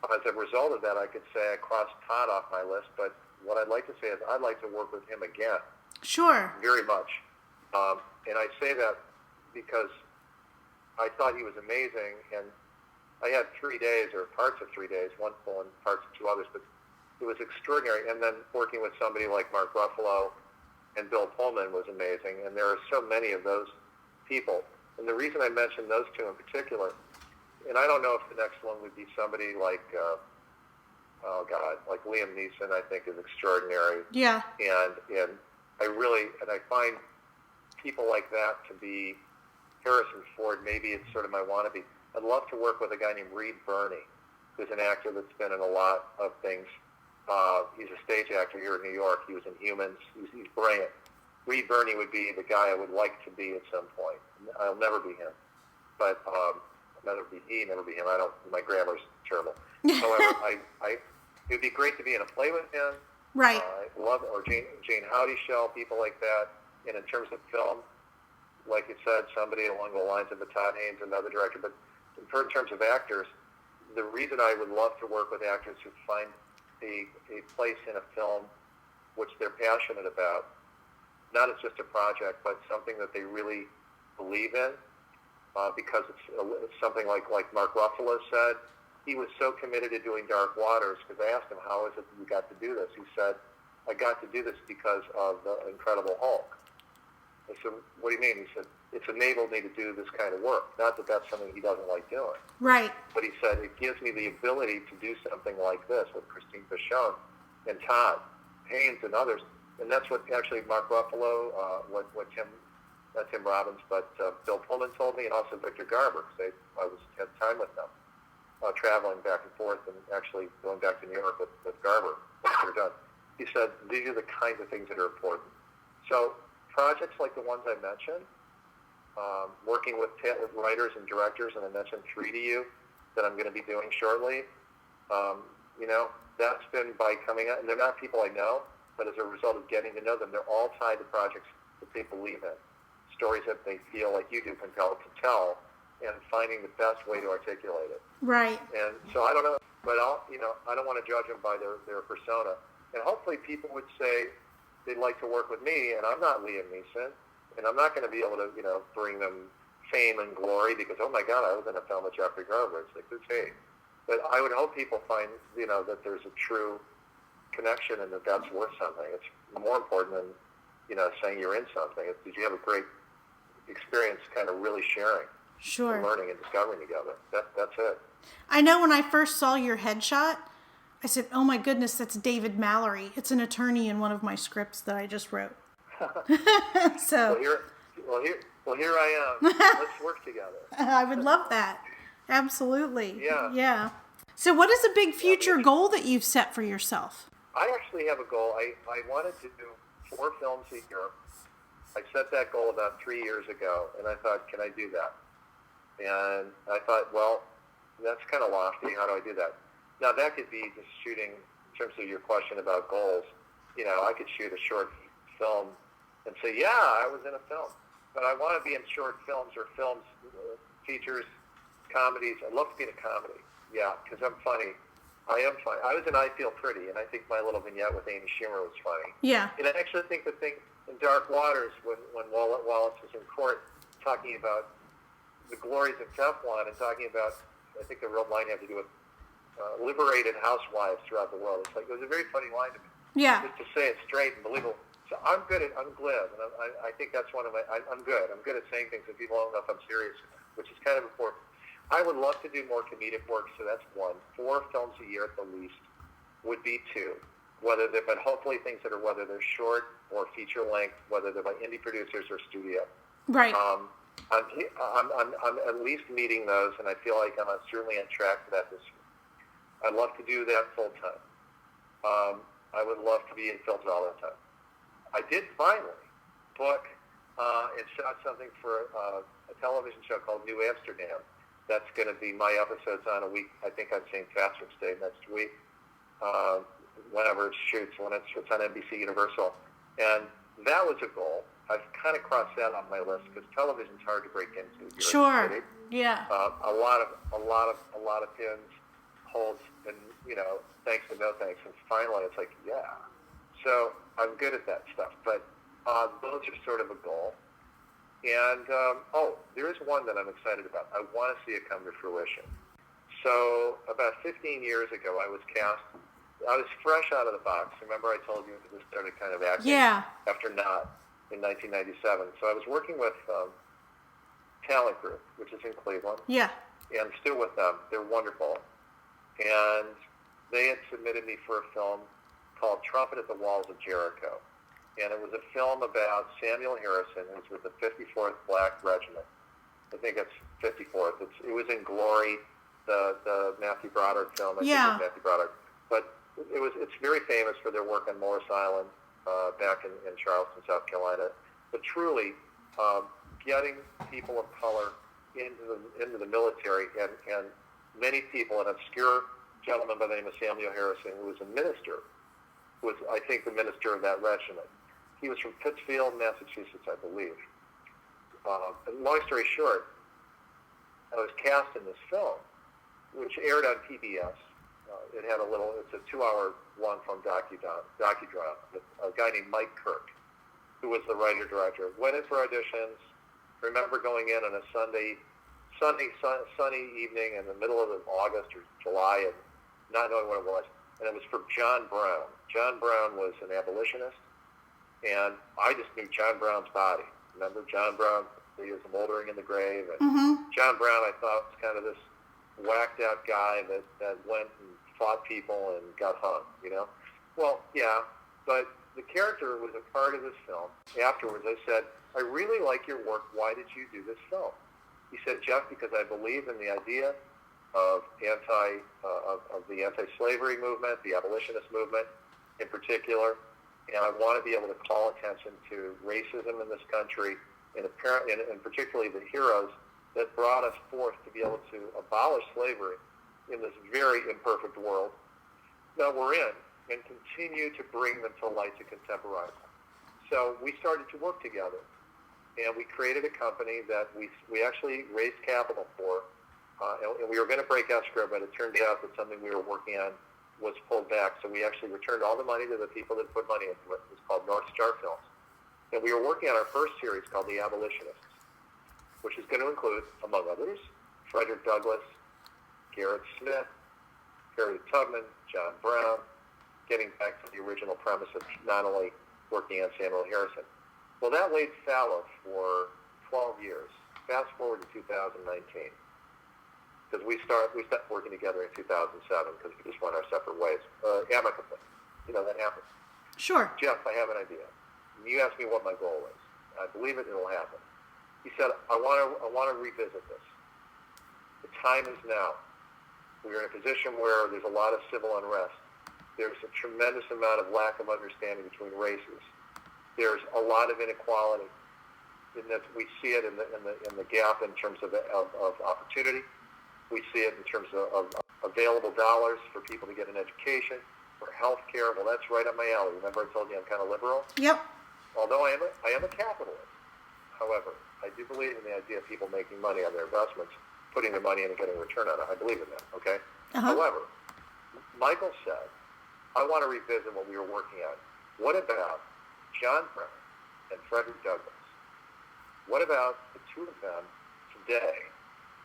as a result of that, I could say I crossed Todd off my list. But what I'd like to say is I'd like to work with him again. Sure. Very much, and I say that because I thought he was amazing, and I had 3 days or parts of 3 days, one full and parts of 2 others, but it was extraordinary. And then working with somebody like Mark Ruffalo and Bill Pullman was amazing. And there are so many of those people. And the reason I mentioned those two in particular, and I don't know if the next one would be somebody like, like Liam Neeson, I think is extraordinary. Yeah. And I find people like that to be Harrison Ford. Maybe it's sort of my wannabe. I'd love to work with a guy named Reed Birney, who's an actor that's been in a lot of things. He's a stage actor here in New York. He was in Humans. He's brilliant. Reed Birney would be the guy I would like to be at some point. I'll never be him, but never be him. My grammar's terrible. However, it would be great to be in a play with him. Right. I love or Jane Howdy show, people like that. And in terms of film, like you said, somebody along the lines of a Todd Haynes, another director. But in terms of actors, the reason I would love to work with actors who find a place in a film which they're passionate about, not as just a project, but something that they really believe in, because it's something like Mark Ruffalo said. He was so committed to doing Dark Waters, because I asked him, how is it that you got to do this? He said, I got to do this because of the Incredible Hulk. I said, what do you mean? He said, it's enabled me to do this kind of work. Not that that's something he doesn't like doing. Right. But he said, it gives me the ability to do something like this with Christine Vachon and Todd Haynes and others. And that's what actually Mark Ruffalo, what not Tim Robbins, but Bill Pullman told me, and also Victor Garber, because I had time with them, traveling back and forth and actually going back to New York with Garber once they're done. He said, these are the kinds of things that are important. So projects like the ones I mentioned, working with writers and directors, and I mentioned 3 to you that I'm going to be doing shortly, that's been by coming out, and they're not people I know, but as a result of getting to know them, they're all tied to projects that they believe in, stories that they feel like you do compelled to tell, and finding the best way to articulate it. Right. And so I don't know, but I don't want to judge them by their persona. And hopefully people would say they'd like to work with me, and I'm not Liam Neeson, and I'm not going to be able to, bring them fame and glory because, oh my God, I was in a film with Jeffrey Garber. It's like, who's he? But I would hope people find, that there's a true connection and that's worth something. It's more important than, saying you're in something. Did you have a great experience kind of really sharing? Sure. And learning and discovering together. That's it. I know when I first saw your headshot, I said, oh my goodness, that's David Mallory. It's an attorney in one of my scripts that I just wrote. So. Well, here I am. Let's work together. I would love that. Absolutely. Yeah. Yeah. So what is a big future goal that you've set for yourself? I actually have a goal. I wanted to do 4 films a year. I set that goal about 3 years ago, and I thought, can I do that? And I thought, well, that's kind of lofty. How do I do that? Now, that could be just shooting, in terms of your question about goals, I could shoot a short film and say, yeah, I was in a film. But I want to be in short films or films, features, comedies. I'd love to be in a comedy, yeah, because I'm funny. I am funny. I was in I Feel Pretty, and I think my little vignette with Amy Schumer was funny. Yeah. And I actually think the thing in Dark Waters, when Wallace was in court talking about the glories of Teflon and talking about, I think the real line had to do with liberated housewives throughout the world. It's like, it was a very funny line to me. Yeah. Just to say it straight and believable. So I'm glib, and I think that's one of my, I'm good. I'm good at saying things that people don't know if I'm serious, which is kind of important. I would love to do more comedic work, so that's 1. 4 films a year at the least would be 2. But hopefully things that are, whether they're short or feature length, whether they're by indie producers or studio. Right. I'm at least meeting those, and I feel like I'm certainly on track for that this year. I'd love to do that full time. I would love to be in films all the time. I did finally book and shot something for a television show called New Amsterdam. That's going to be my episodes on a week. I think on St. Patrick's Day next week, whenever it shoots, when it's on NBC Universal. And that was a goal. I've kind of crossed that off my list because television's hard to break into. Sure. Yeah. A lot of pins, holds, and thanks and no thanks. And finally, it's like, yeah. So I'm good at that stuff. But those are sort of a goal. And there is one that I'm excited about. I want to see it come to fruition. So about 15 years ago, I was cast. I was fresh out of the box. Remember, I told you that I started kind of acting after Not in 1997. So I was working with Talent Group, which is in Cleveland. Yeah. And still with them. They're wonderful. And they had submitted me for a film called Trumpet at the Walls of Jericho. And it was a film about Samuel Harrison, who's with the 54th Black Regiment. I think it's 54th. It was in Glory, the Matthew Broderick film. I think it was Matthew Broderick. But it's very famous for their work on Morris Island back in Charleston, South Carolina. But truly, getting people of color into the military, and many people, an obscure gentleman by the name of Samuel Harrison, who was a minister, who was, I think, the minister of that regiment. He was from Pittsfield, Massachusetts, I believe. Long story short, I was cast in this film, which aired on PBS. It had it's a 2-hour long form docudrama with a guy named Mike Kirk, who was the writer-director. Went in for auditions. Remember going in on a sunny evening in the middle of August or July and not knowing what it was. And it was for John Brown. John Brown was an abolitionist, and I just knew John Brown's body. Remember John Brown? He was moldering in the grave. And John Brown, I thought, was kind of this whacked-out guy that went and fought people and got hung, Well, yeah, but the character was a part of this film. Afterwards, I said, I really like your work. Why did you do this film? He said, Jeff, because I believe in the idea of the anti-slavery movement, the abolitionist movement in particular, and I want to be able to call attention to racism in this country, and particularly the heroes that brought us forth to be able to abolish slavery in this very imperfect world that we're in, and continue to bring them to light, to contemporize them. So we started to work together, and we created a company that we actually raised capital for, and we were going to break escrow, but it turned out that something we were working on was pulled back. So we actually returned all the money to the people that put money into it. It was called North Star Films. And we were working on our first series called The Abolitionists, which is going to include, among others, Frederick Douglass, Garrett Smith, Harriet Tubman, John Brown, getting back to the original premise of not only working on Samuel Harrison. Well, that laid fallow for 12 years. Fast forward to 2019. Because we stopped working together in 2007 because we just went our separate ways, amicably. That happens. Sure. Jeff, I have an idea. And you asked me what my goal is. I believe it'll happen. He said, I want to revisit this. The time is now. We're in a position where there's a lot of civil unrest. There's a tremendous amount of lack of understanding between races. There's a lot of inequality. In that we see it in the gap in terms of opportunity. We see it in terms of available dollars for people to get an education, for health care. Well, that's right up my alley. Remember I told you I'm kind of liberal? Yep. Although I am a capitalist. However, I do believe in the idea of people making money on their investments, putting their money in and getting a return on it. I believe in that, okay? However, Michael said, I want to revisit what we were working on. What about John Brown and Frederick Douglass? What about the two of them today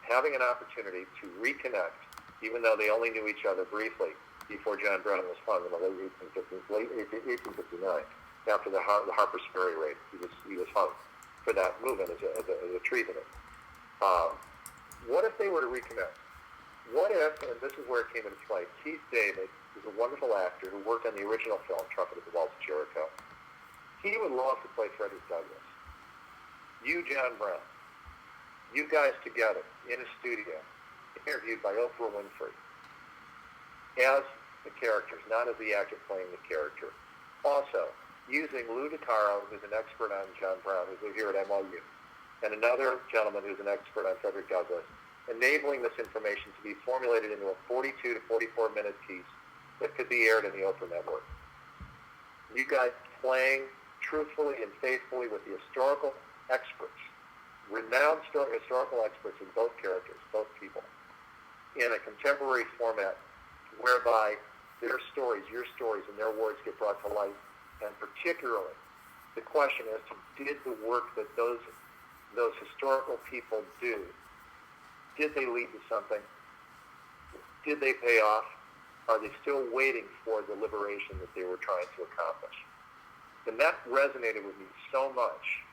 having an opportunity to reconnect, even though they only knew each other briefly before John Brown was hung in the late 1859, after the Harper's Ferry raid. He was hung for that movement as a treasonous. What if they were to reconnect? What if, and this is where it came into play, Keith David is a wonderful actor who worked on the original film, Trumpet of the Waltz of Jericho. He would love to play Frederick Douglass. You, John Brown, you guys together in a studio, interviewed by Oprah Winfrey, as the characters, not as the actor playing the character. Also, using Lou DeCaro, who's an expert on John Brown, who's here at MLU, and another gentleman who's an expert on Frederick Douglass, enabling this information to be formulated into a 42 to 44-minute piece that could be aired in the Oprah network. You guys playing truthfully and faithfully with the historical experts, renowned historical experts in both characters, both people, in a contemporary format whereby their stories, your stories, and their words get brought to light. And particularly, the question is, did the work that those historical people do, did they lead to something? Did they pay off? Are they still waiting for the liberation that they were trying to accomplish? And that resonated with me so much.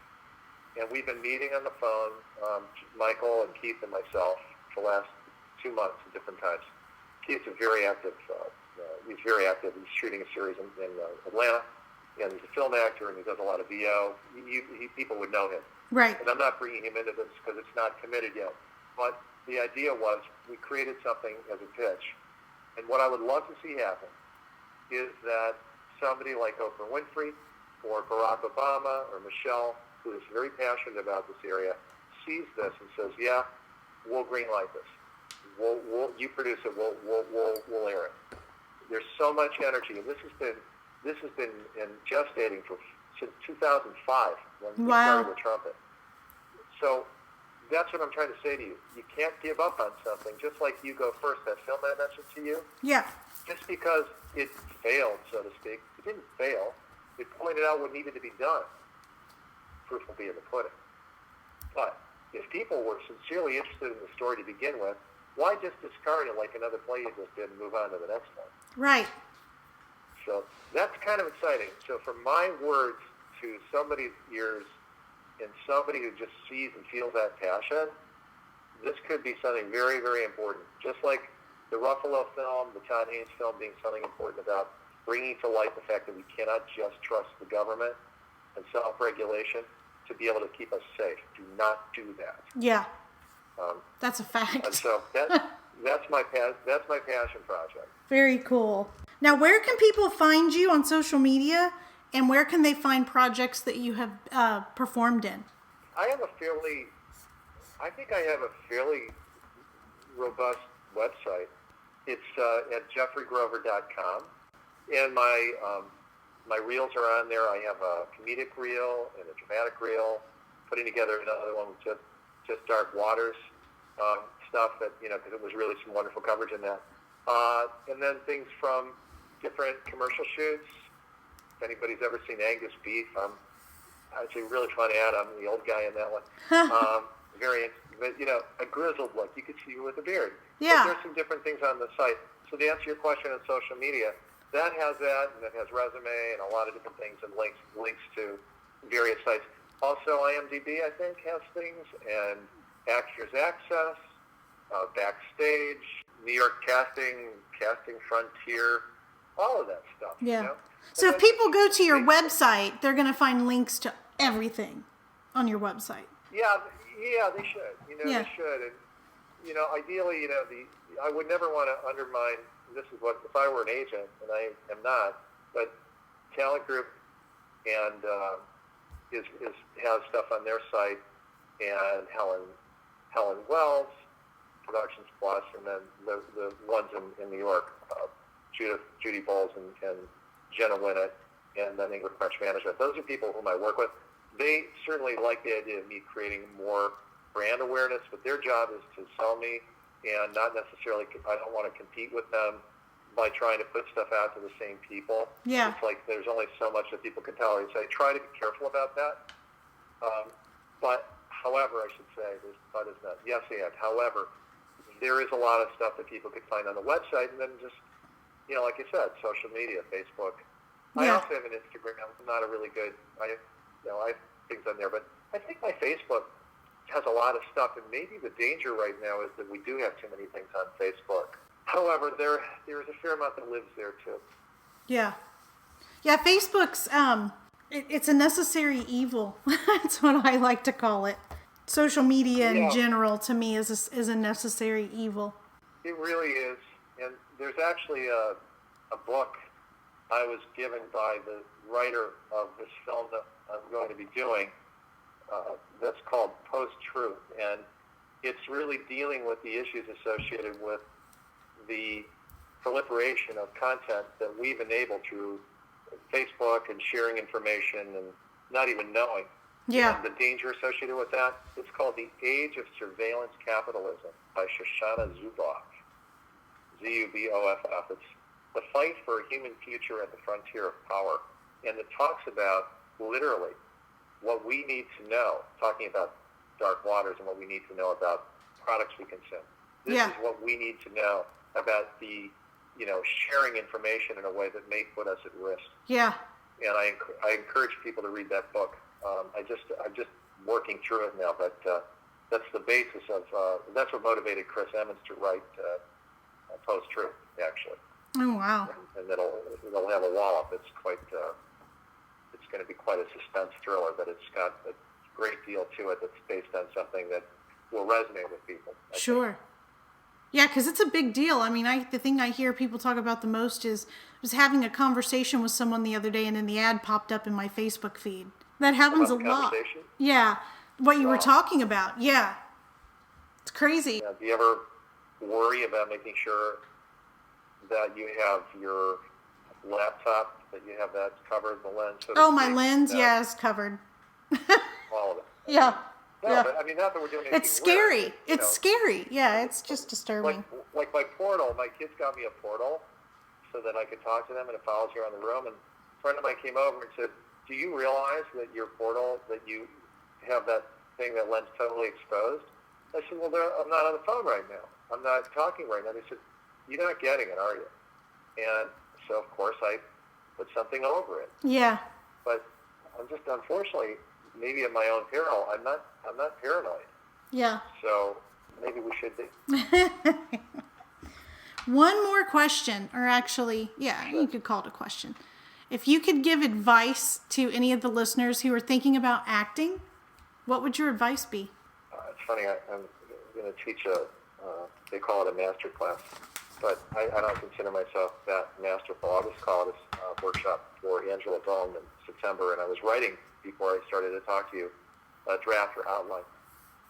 And we've been meeting on the phone, Michael and Keith and myself, for the last 2 months at different times. Keith's a very active, he's very active. He's shooting a series in Atlanta, and he's a film actor, and he does a lot of VO. People would know him. Right. And I'm not bringing him into this because it's not committed yet. But the idea was we created something as a pitch. And what I would love to see happen is that somebody like Oprah Winfrey or Barack Obama or Michelle, who is very passionate about this area, sees this and says, yeah, we'll greenlight this. You produce it, we'll air it. There's so much energy, and this has been gestating since 2005 when we started with Trumpet. So that's what I'm trying to say to you. You can't give up on something. Just like You Go First, that film I mentioned to you. Yeah. Just because it failed, so to speak, it didn't fail. It pointed out what needed to be done. Proof will be in the pudding. But if people were sincerely interested in the story to begin with, why just discard it like another play you just did and move on to the next one? Right. So that's kind of exciting. So from my words to somebody's ears and somebody who just sees and feels that passion, this could be something very, very important. Just like the Ruffalo film, the Todd Haynes film being something important about bringing to light the fact that we cannot just trust the government and self-regulation to be able to keep us safe. Do not do that. Yeah. That's a fact. And so that's my passion project. Very cool. Now, where can people find you on social media, and where can they find projects that you have performed in? I think I have a fairly robust website. It's at jeffreygrover.com, and my reels are on there. I have a comedic reel and a dramatic reel, putting together another one with just Dark Waters stuff that, because it was really some wonderful coverage in that. And then things from different commercial shoots. If anybody's ever seen Angus Beef, I'm actually really fun ad. I'm the old guy in that one. But a grizzled look. You could see you with a beard. Yeah. But there's some different things on the site. So to answer your question on social media, that has that, and it has resume and a lot of different things and links to various sites. Also, IMDb, I think, has things, and Actors Access, Backstage, New York Casting Frontier, all of that stuff. Yeah. So if people go to your website, they're going to find links to everything on your website. Yeah, they should. They should. And, ideally, I would never want to undermine, this is what, if I were an agent, and I am not, but Talent Group and has stuff on their site, and Helen Wells, Productions Plus, and then the ones in New York, Judy Bowles and Jenna Winnett, and then Ingrid French Management. Those are people whom I work with. They certainly like the idea of me creating more brand awareness, but their job is to sell me, and not necessarily, I don't want to compete with them by trying to put stuff out to the same people. Yeah. It's like there's only so much that people can tolerate. So I try to be careful about that. But, however, I should say, this but is not. Yes, and however, there is a lot of stuff that people can find on the website, and then just, like I said, social media, Facebook. I Yeah. also have an Instagram. I'm not a really good, I have things on there, but I think my Facebook has a lot of stuff, and maybe the danger right now is that we do have too many things on Facebook. However, there is a fair amount that lives there too. Yeah. Yeah, Facebook's, it's a necessary evil. That's what I like to call it. Social media in general, to me, is a necessary evil. It really is. And there's actually a book I was given by the writer of this film that I'm going to be doing that's called Post-Truth. And it's really dealing with the issues associated with the proliferation of content that we've enabled through Facebook and sharing information and not even knowing. Yeah. And the danger associated with that. It's called The Age of Surveillance Capitalism by Shoshana Zuboff. Zuboff. It's the fight for a human future at the frontier of power. And it talks about, literally, what we need to know, talking about Dark Waters and what we need to know about products we consume. This is what we need to know about the, sharing information in a way that may put us at risk. Yeah. And I encourage people to read that book. I'm just working through it now, but that's the basis of, that's what motivated Chris Emmons to write Post-Truth, actually. Oh, wow. And it'll have a wallop. It's quite, it's going to be quite a suspense thriller, but it's got a great deal to it that's based on something that will resonate with people. I think. Yeah, because it's a big deal. I mean, the thing I hear people talk about the most is I was having a conversation with someone the other day, and then the ad popped up in my Facebook feed. That happens a lot. Yeah, what you were talking about. Yeah, it's crazy. Do you ever worry about making sure that you have your laptop, that you have that covered, the lens? My lens, it's covered. All of it. Yeah. No, Yeah. but I mean, not that we're doing anything It's scary. weird, It's scary. Yeah, it's just disturbing. like my portal. My kids got me a portal so that I could talk to them, and it follows you around the room. And a friend of mine came over and said, "Do you realize that your portal, that you have that thing that lens totally exposed?" I said, "Well, I'm not on the phone right now. I'm not talking right now." They said, "You're not getting it, are you?" And so, of course, I put something over it. Yeah. But I'm just, unfortunately, maybe at my own peril, I'm not paranoid. Yeah. So maybe we should be. One more question, or actually, yeah, you could call it a question. If you could give advice to any of the listeners who are thinking about acting, what would your advice be? It's funny, I'm going to teach they call it a master class, but I don't consider myself that masterful. I'll just call it a workshop for Angela Dawn in September, and I was writing, before I started to talk to you, a draft or outline,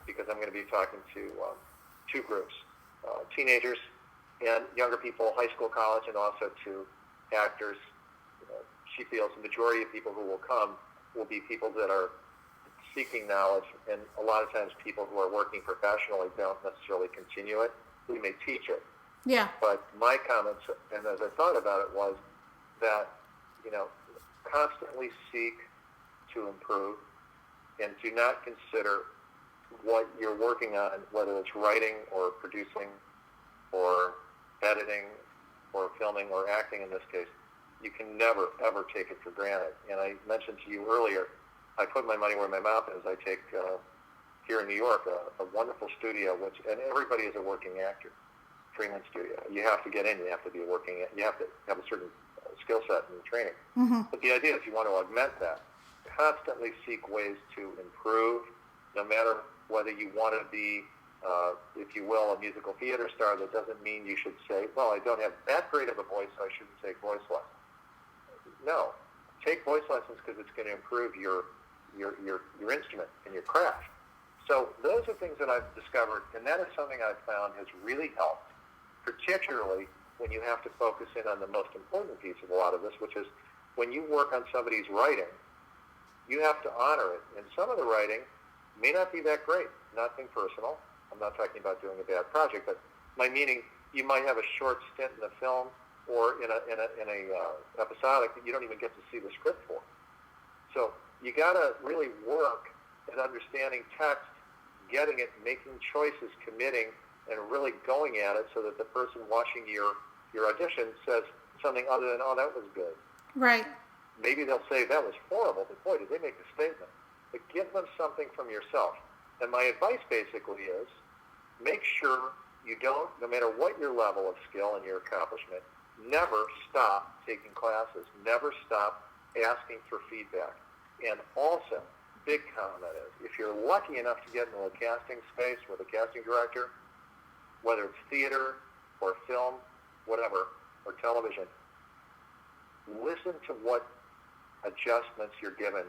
because I'm going to be talking to two groups, teenagers and younger people, high school, college, and also to actors. She feels the majority of people who will come will be people that are seeking knowledge, and a lot of times people who are working professionally don't necessarily continue it. We may teach it. Yeah. But my comments, and as I thought about it, was that, constantly seek to improve and do not consider what you're working on, whether it's writing or producing or editing or filming or acting in this case. You can never, ever take it for granted. And I mentioned to you earlier, I put my money where my mouth is. I take, here in New York, a wonderful studio, and everybody is a working actor, Freeman Studio. You have to get in, you have to be working, you have to have a certain skill set and training. Mm-hmm. But the idea is you want to augment that. Constantly seek ways to improve, no matter whether you want to be, if you will, a musical theater star. That doesn't mean you should say, well, I don't have that great of a voice, so I shouldn't take voice lessons. No, take voice lessons because it's going to improve your instrument and your craft. So those are things that I've discovered, and that is something I've found has really helped, particularly when you have to focus in on the most important piece of a lot of this, which is when you work on somebody's writing, you have to honor it. And some of the writing may not be that great. Nothing personal. I'm not talking about doing a bad project, but my meaning, you might have a short stint in a film or in a episodic that you don't even get to see the script for. So you got to really work at understanding text, getting it, making choices, committing, and really going at it so that the person watching your audition says something other than, oh, that was good. Right. Maybe they'll say, that was horrible, but boy, did they make a statement. But give them something from yourself. And my advice basically is, make sure you don't, no matter what your level of skill and your accomplishment, never stop taking classes. Never stop asking for feedback. And also, big comment is, if you're lucky enough to get into a casting space with a casting director, whether it's theater or film, whatever, or television, listen to what adjustments you're given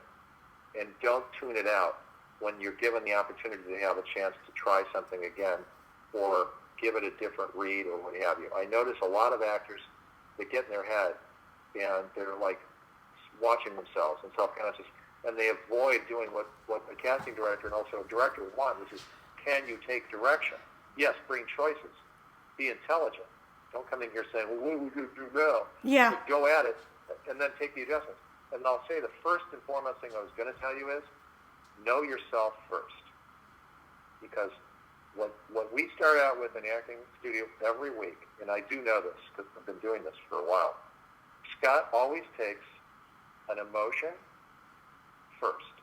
and don't tune it out when you're given the opportunity to have a chance to try something again or give it a different read or what have you. I notice a lot of actors that get in their head and they're like watching themselves and self-conscious, and they avoid doing what a casting director and also a director would want, which is, can you take direction? Yes, bring choices. Be intelligent. Don't come in here saying, well, what are we going to do now? Yeah. But go at it and then take the adjustments. And I'll say the first and foremost thing I was going to tell you is, know yourself first. Because what we start out with in the acting studio every week, and I do know this because I've been doing this for a while, Scott always takes an emotion first.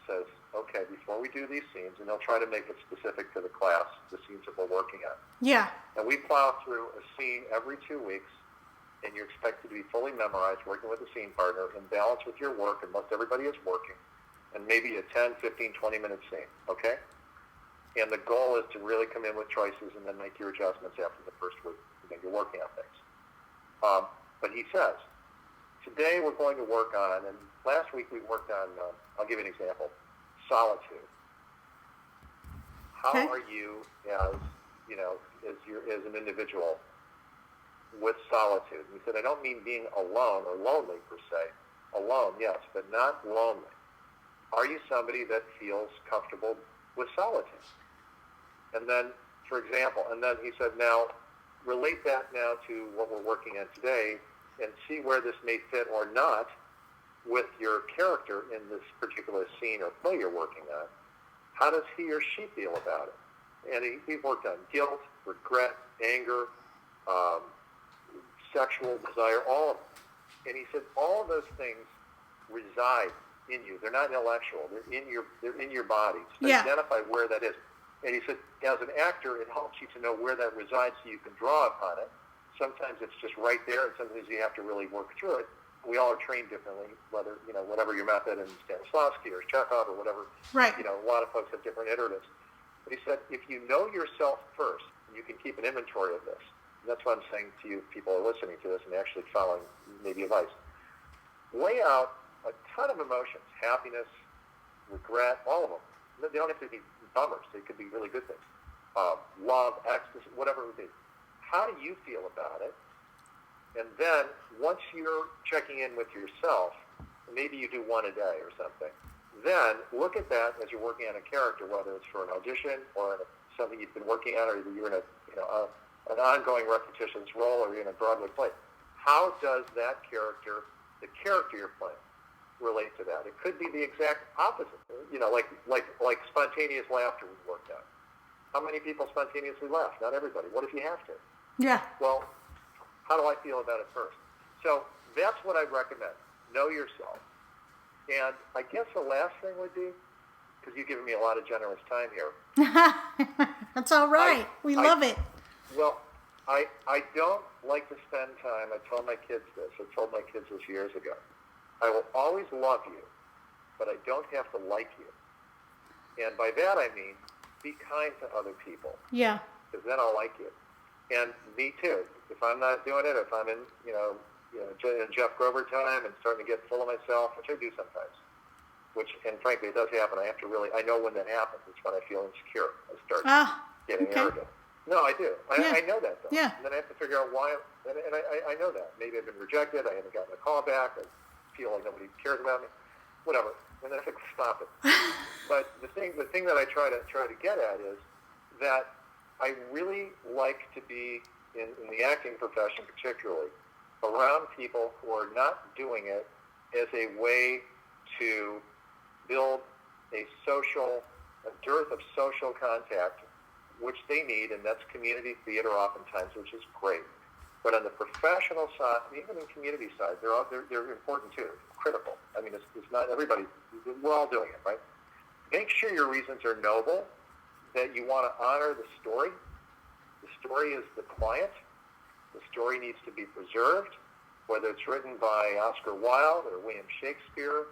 Says, okay, before we do these scenes, and they'll try to make it specific to the class, the scenes that we're working on. Yeah. And we plow through a scene every 2 weeks, and you're expected to be fully memorized, working with a scene partner, in balance with your work, and most everybody is working, and maybe a 10, 15, 20-minute scene, okay? And the goal is to really come in with choices and then make your adjustments after the first week, and then you're working on things. But he says, today we're going to work on, and last week we worked on, I'll give you an example, solitude. How Okay. are you as an individual with solitude? And he said, I don't mean being alone or lonely per se. Alone, yes, but not lonely. Are you somebody that feels comfortable with solitude. And then, for example, and then he said, now relate that now to what we're working on today and see where this may fit or not with your character in this particular scene or play you're working on. How does he or she feel about it? And he worked on guilt, regret, anger, sexual desire, all of them. And he said all of those things reside in you. They're not intellectual. They're in your body. So identify where that is. And he said, as an actor, it helps you to know where that resides so you can draw upon it. Sometimes it's just right there, and sometimes you have to really work through it. We all are trained differently, whether, whatever your method in Stanislavski or Chekhov or whatever. Right. A lot of folks have different iteratives. But he said, if you know yourself first, you can keep an inventory of this. And that's what I'm saying to you, people are listening to this and actually following maybe advice. Lay out a ton of emotions, happiness, regret, all of them. They don't have to be bummers. They could be really good things. Love, ecstasy, whatever it would be. How do you feel about it? And then once you're checking in with yourself, maybe you do one a day or something, then look at that as you're working on a character, whether it's for an audition or something you've been working on, or you're in an ongoing repetitious role, or you're in a Broadway play. How does that character, the character you're playing, relate to that? It could be the exact opposite. Like spontaneous laughter we worked on. How many people spontaneously laugh? Not everybody. What if you have to? Yeah. Well, how do I feel about it first? So that's what I recommend. Know yourself. And I guess the last thing would be, because you've given me a lot of generous time here. That's all right. We love it. Well, I don't like to spend time. I told my kids this. I told my kids this years ago. I will always love you, but I don't have to like you. And by that I mean, be kind to other people. Yeah. Because then I'll like you. And me too. If I'm not doing it, if I'm in, Jeff Grover time and starting to get full of myself, which I do sometimes, and frankly, it does happen. I know when that happens. It's when I feel insecure. I start getting arrogant. No, I do. I know that, though. Yeah. And then I have to figure out why, and I know that. Maybe I've been rejected. I haven't gotten a call back. I feel like nobody cares about me. Whatever. And then I think, stop it. But the thing that I try to get at is that I really like to be, in the acting profession particularly, around people who are not doing it as a way to build a dearth of social contact, which they need, and that's community theater oftentimes, which is great. But on the professional side, even in community side, they're important too, critical. I mean, it's not everybody, we're all doing it, right? Make sure your reasons are noble, that you want to honor the story. The story is the client. The story needs to be preserved, whether it's written by Oscar Wilde or William Shakespeare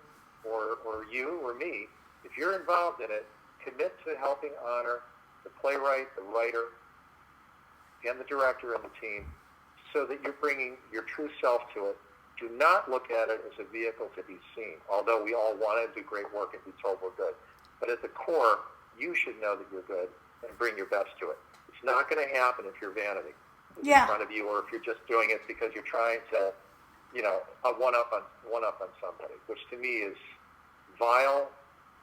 or you or me. If you're involved in it, commit to helping honor the playwright, the writer, and the director and the team so that you're bringing your true self to it. Do not look at it as a vehicle to be seen, although we all want to do great work and be told we're good. But at the core, you should know that you're good and bring your best to it. It's not going to happen if you're vanity in front of you, or if you're just doing it because you're trying to, one up on somebody, which to me is vile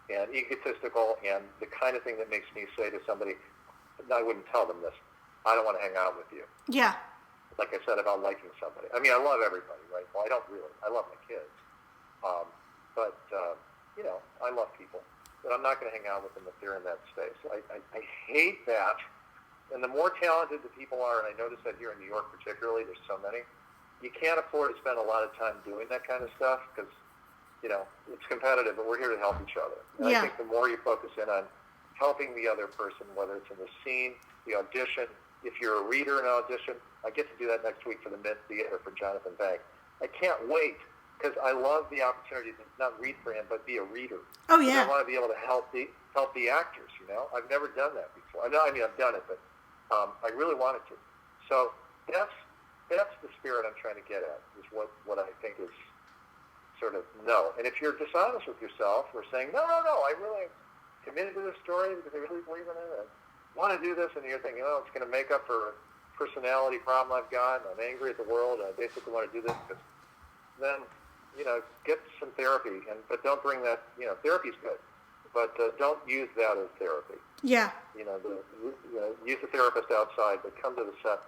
and egotistical, and the kind of thing that makes me say to somebody, I wouldn't tell them this, I don't want to hang out with you. Yeah. Like I said about liking somebody. I mean, I love everybody, right? Well, I don't really. I love my kids. But I love people. But I'm not going to hang out with them if they're in that space. I hate that. And the more talented the people are, and I notice that here in New York particularly, there's so many, you can't afford to spend a lot of time doing that kind of stuff because, it's competitive, but we're here to help each other. And I think the more you focus in on helping the other person, whether it's in the scene, the audition, if you're a reader in an audition, I get to do that next week for the Mint Theater for Jonathan Bank. I can't wait because I love the opportunity to not read for him, but be a reader. Oh, yeah. I want to be able to help the actors, I've never done that before. I've done it, but I really wanted to. So that's the spirit I'm trying to get at, is what I think is sort of no. And if you're dishonest with yourself or saying, no, I really committed to this story because I really believe in it, I want to do this, and you're thinking, it's going to make up for a personality problem I've got, and I'm angry at the world, and I basically want to do this, then, get some therapy, but don't bring that, therapy's good. don't use that as therapy. Yeah. Use the therapist outside, but come to the set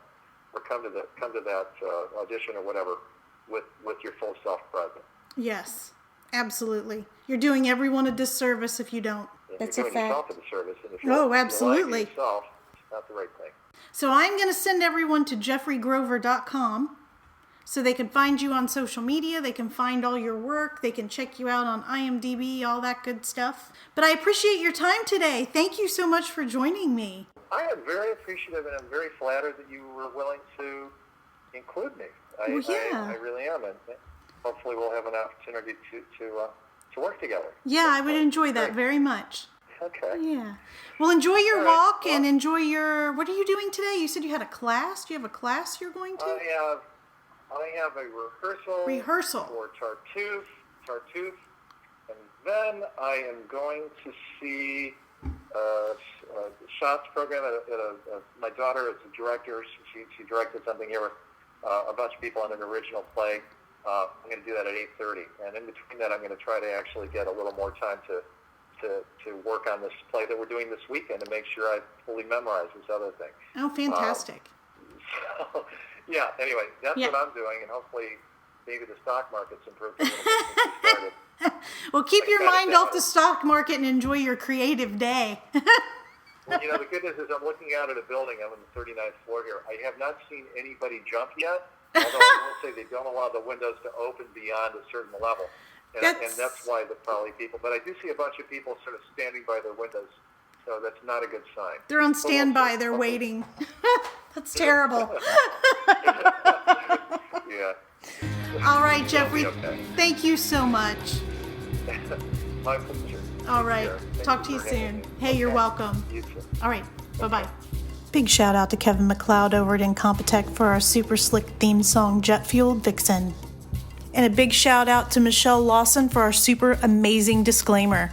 or come to that audition or whatever with your full self present. Yes, absolutely. You're doing everyone a disservice if you don't. That's a You're fact. doing yourself a disservice, and if you're absolutely. yourself, it's not the right thing. So I'm going to send everyone to jeffreygrover.com so they can find you on social media. They can find all your work. They can check you out on IMDb, all that good stuff. But I appreciate your time today. Thank you so much for joining me. I am very appreciative, and I'm very flattered that you were willing to include me. I really am, and hopefully we'll have an opportunity to work together. Yeah, I would enjoy that very much. Okay. Yeah. Well, enjoy your walk and well, enjoy your... What are you doing today? You said you had a class. Do you have a class you're going to? I have a rehearsal for Tartuffe, and then I am going to see a shots program at my daughter is a director. She directed something here with a bunch of people on an original play. I'm going to do that at 8:30, and in between that, I'm going to try to actually get a little more time to work on this play that we're doing this weekend and make sure I fully memorize this other thing. Oh, fantastic. So, yeah, anyway, that's what I'm doing, and hopefully maybe the stock market's improved a little bit since we started. Well, keep your mind off the stock market and enjoy your creative day. Well, the good news is I'm looking out at a building. I'm on the 39th floor here. I have not seen anybody jump yet, although I will say they don't allow the windows to open beyond a certain level. And that's why probably people. But I do see a bunch of people sort of standing by their windows, so that's not a good sign. They're on standby. They're waiting. That's terrible. Yeah. All right, Jeffrey. Okay. Thank you so much. My pleasure. All right. Talk to you soon. Hey, you're welcome. You too. All right. Bye-bye. Big shout out to Kevin MacLeod over at Incompetech for our super slick theme song, Jet Fueled Vixen. And a big shout out to Michelle Lawson for our super amazing disclaimer.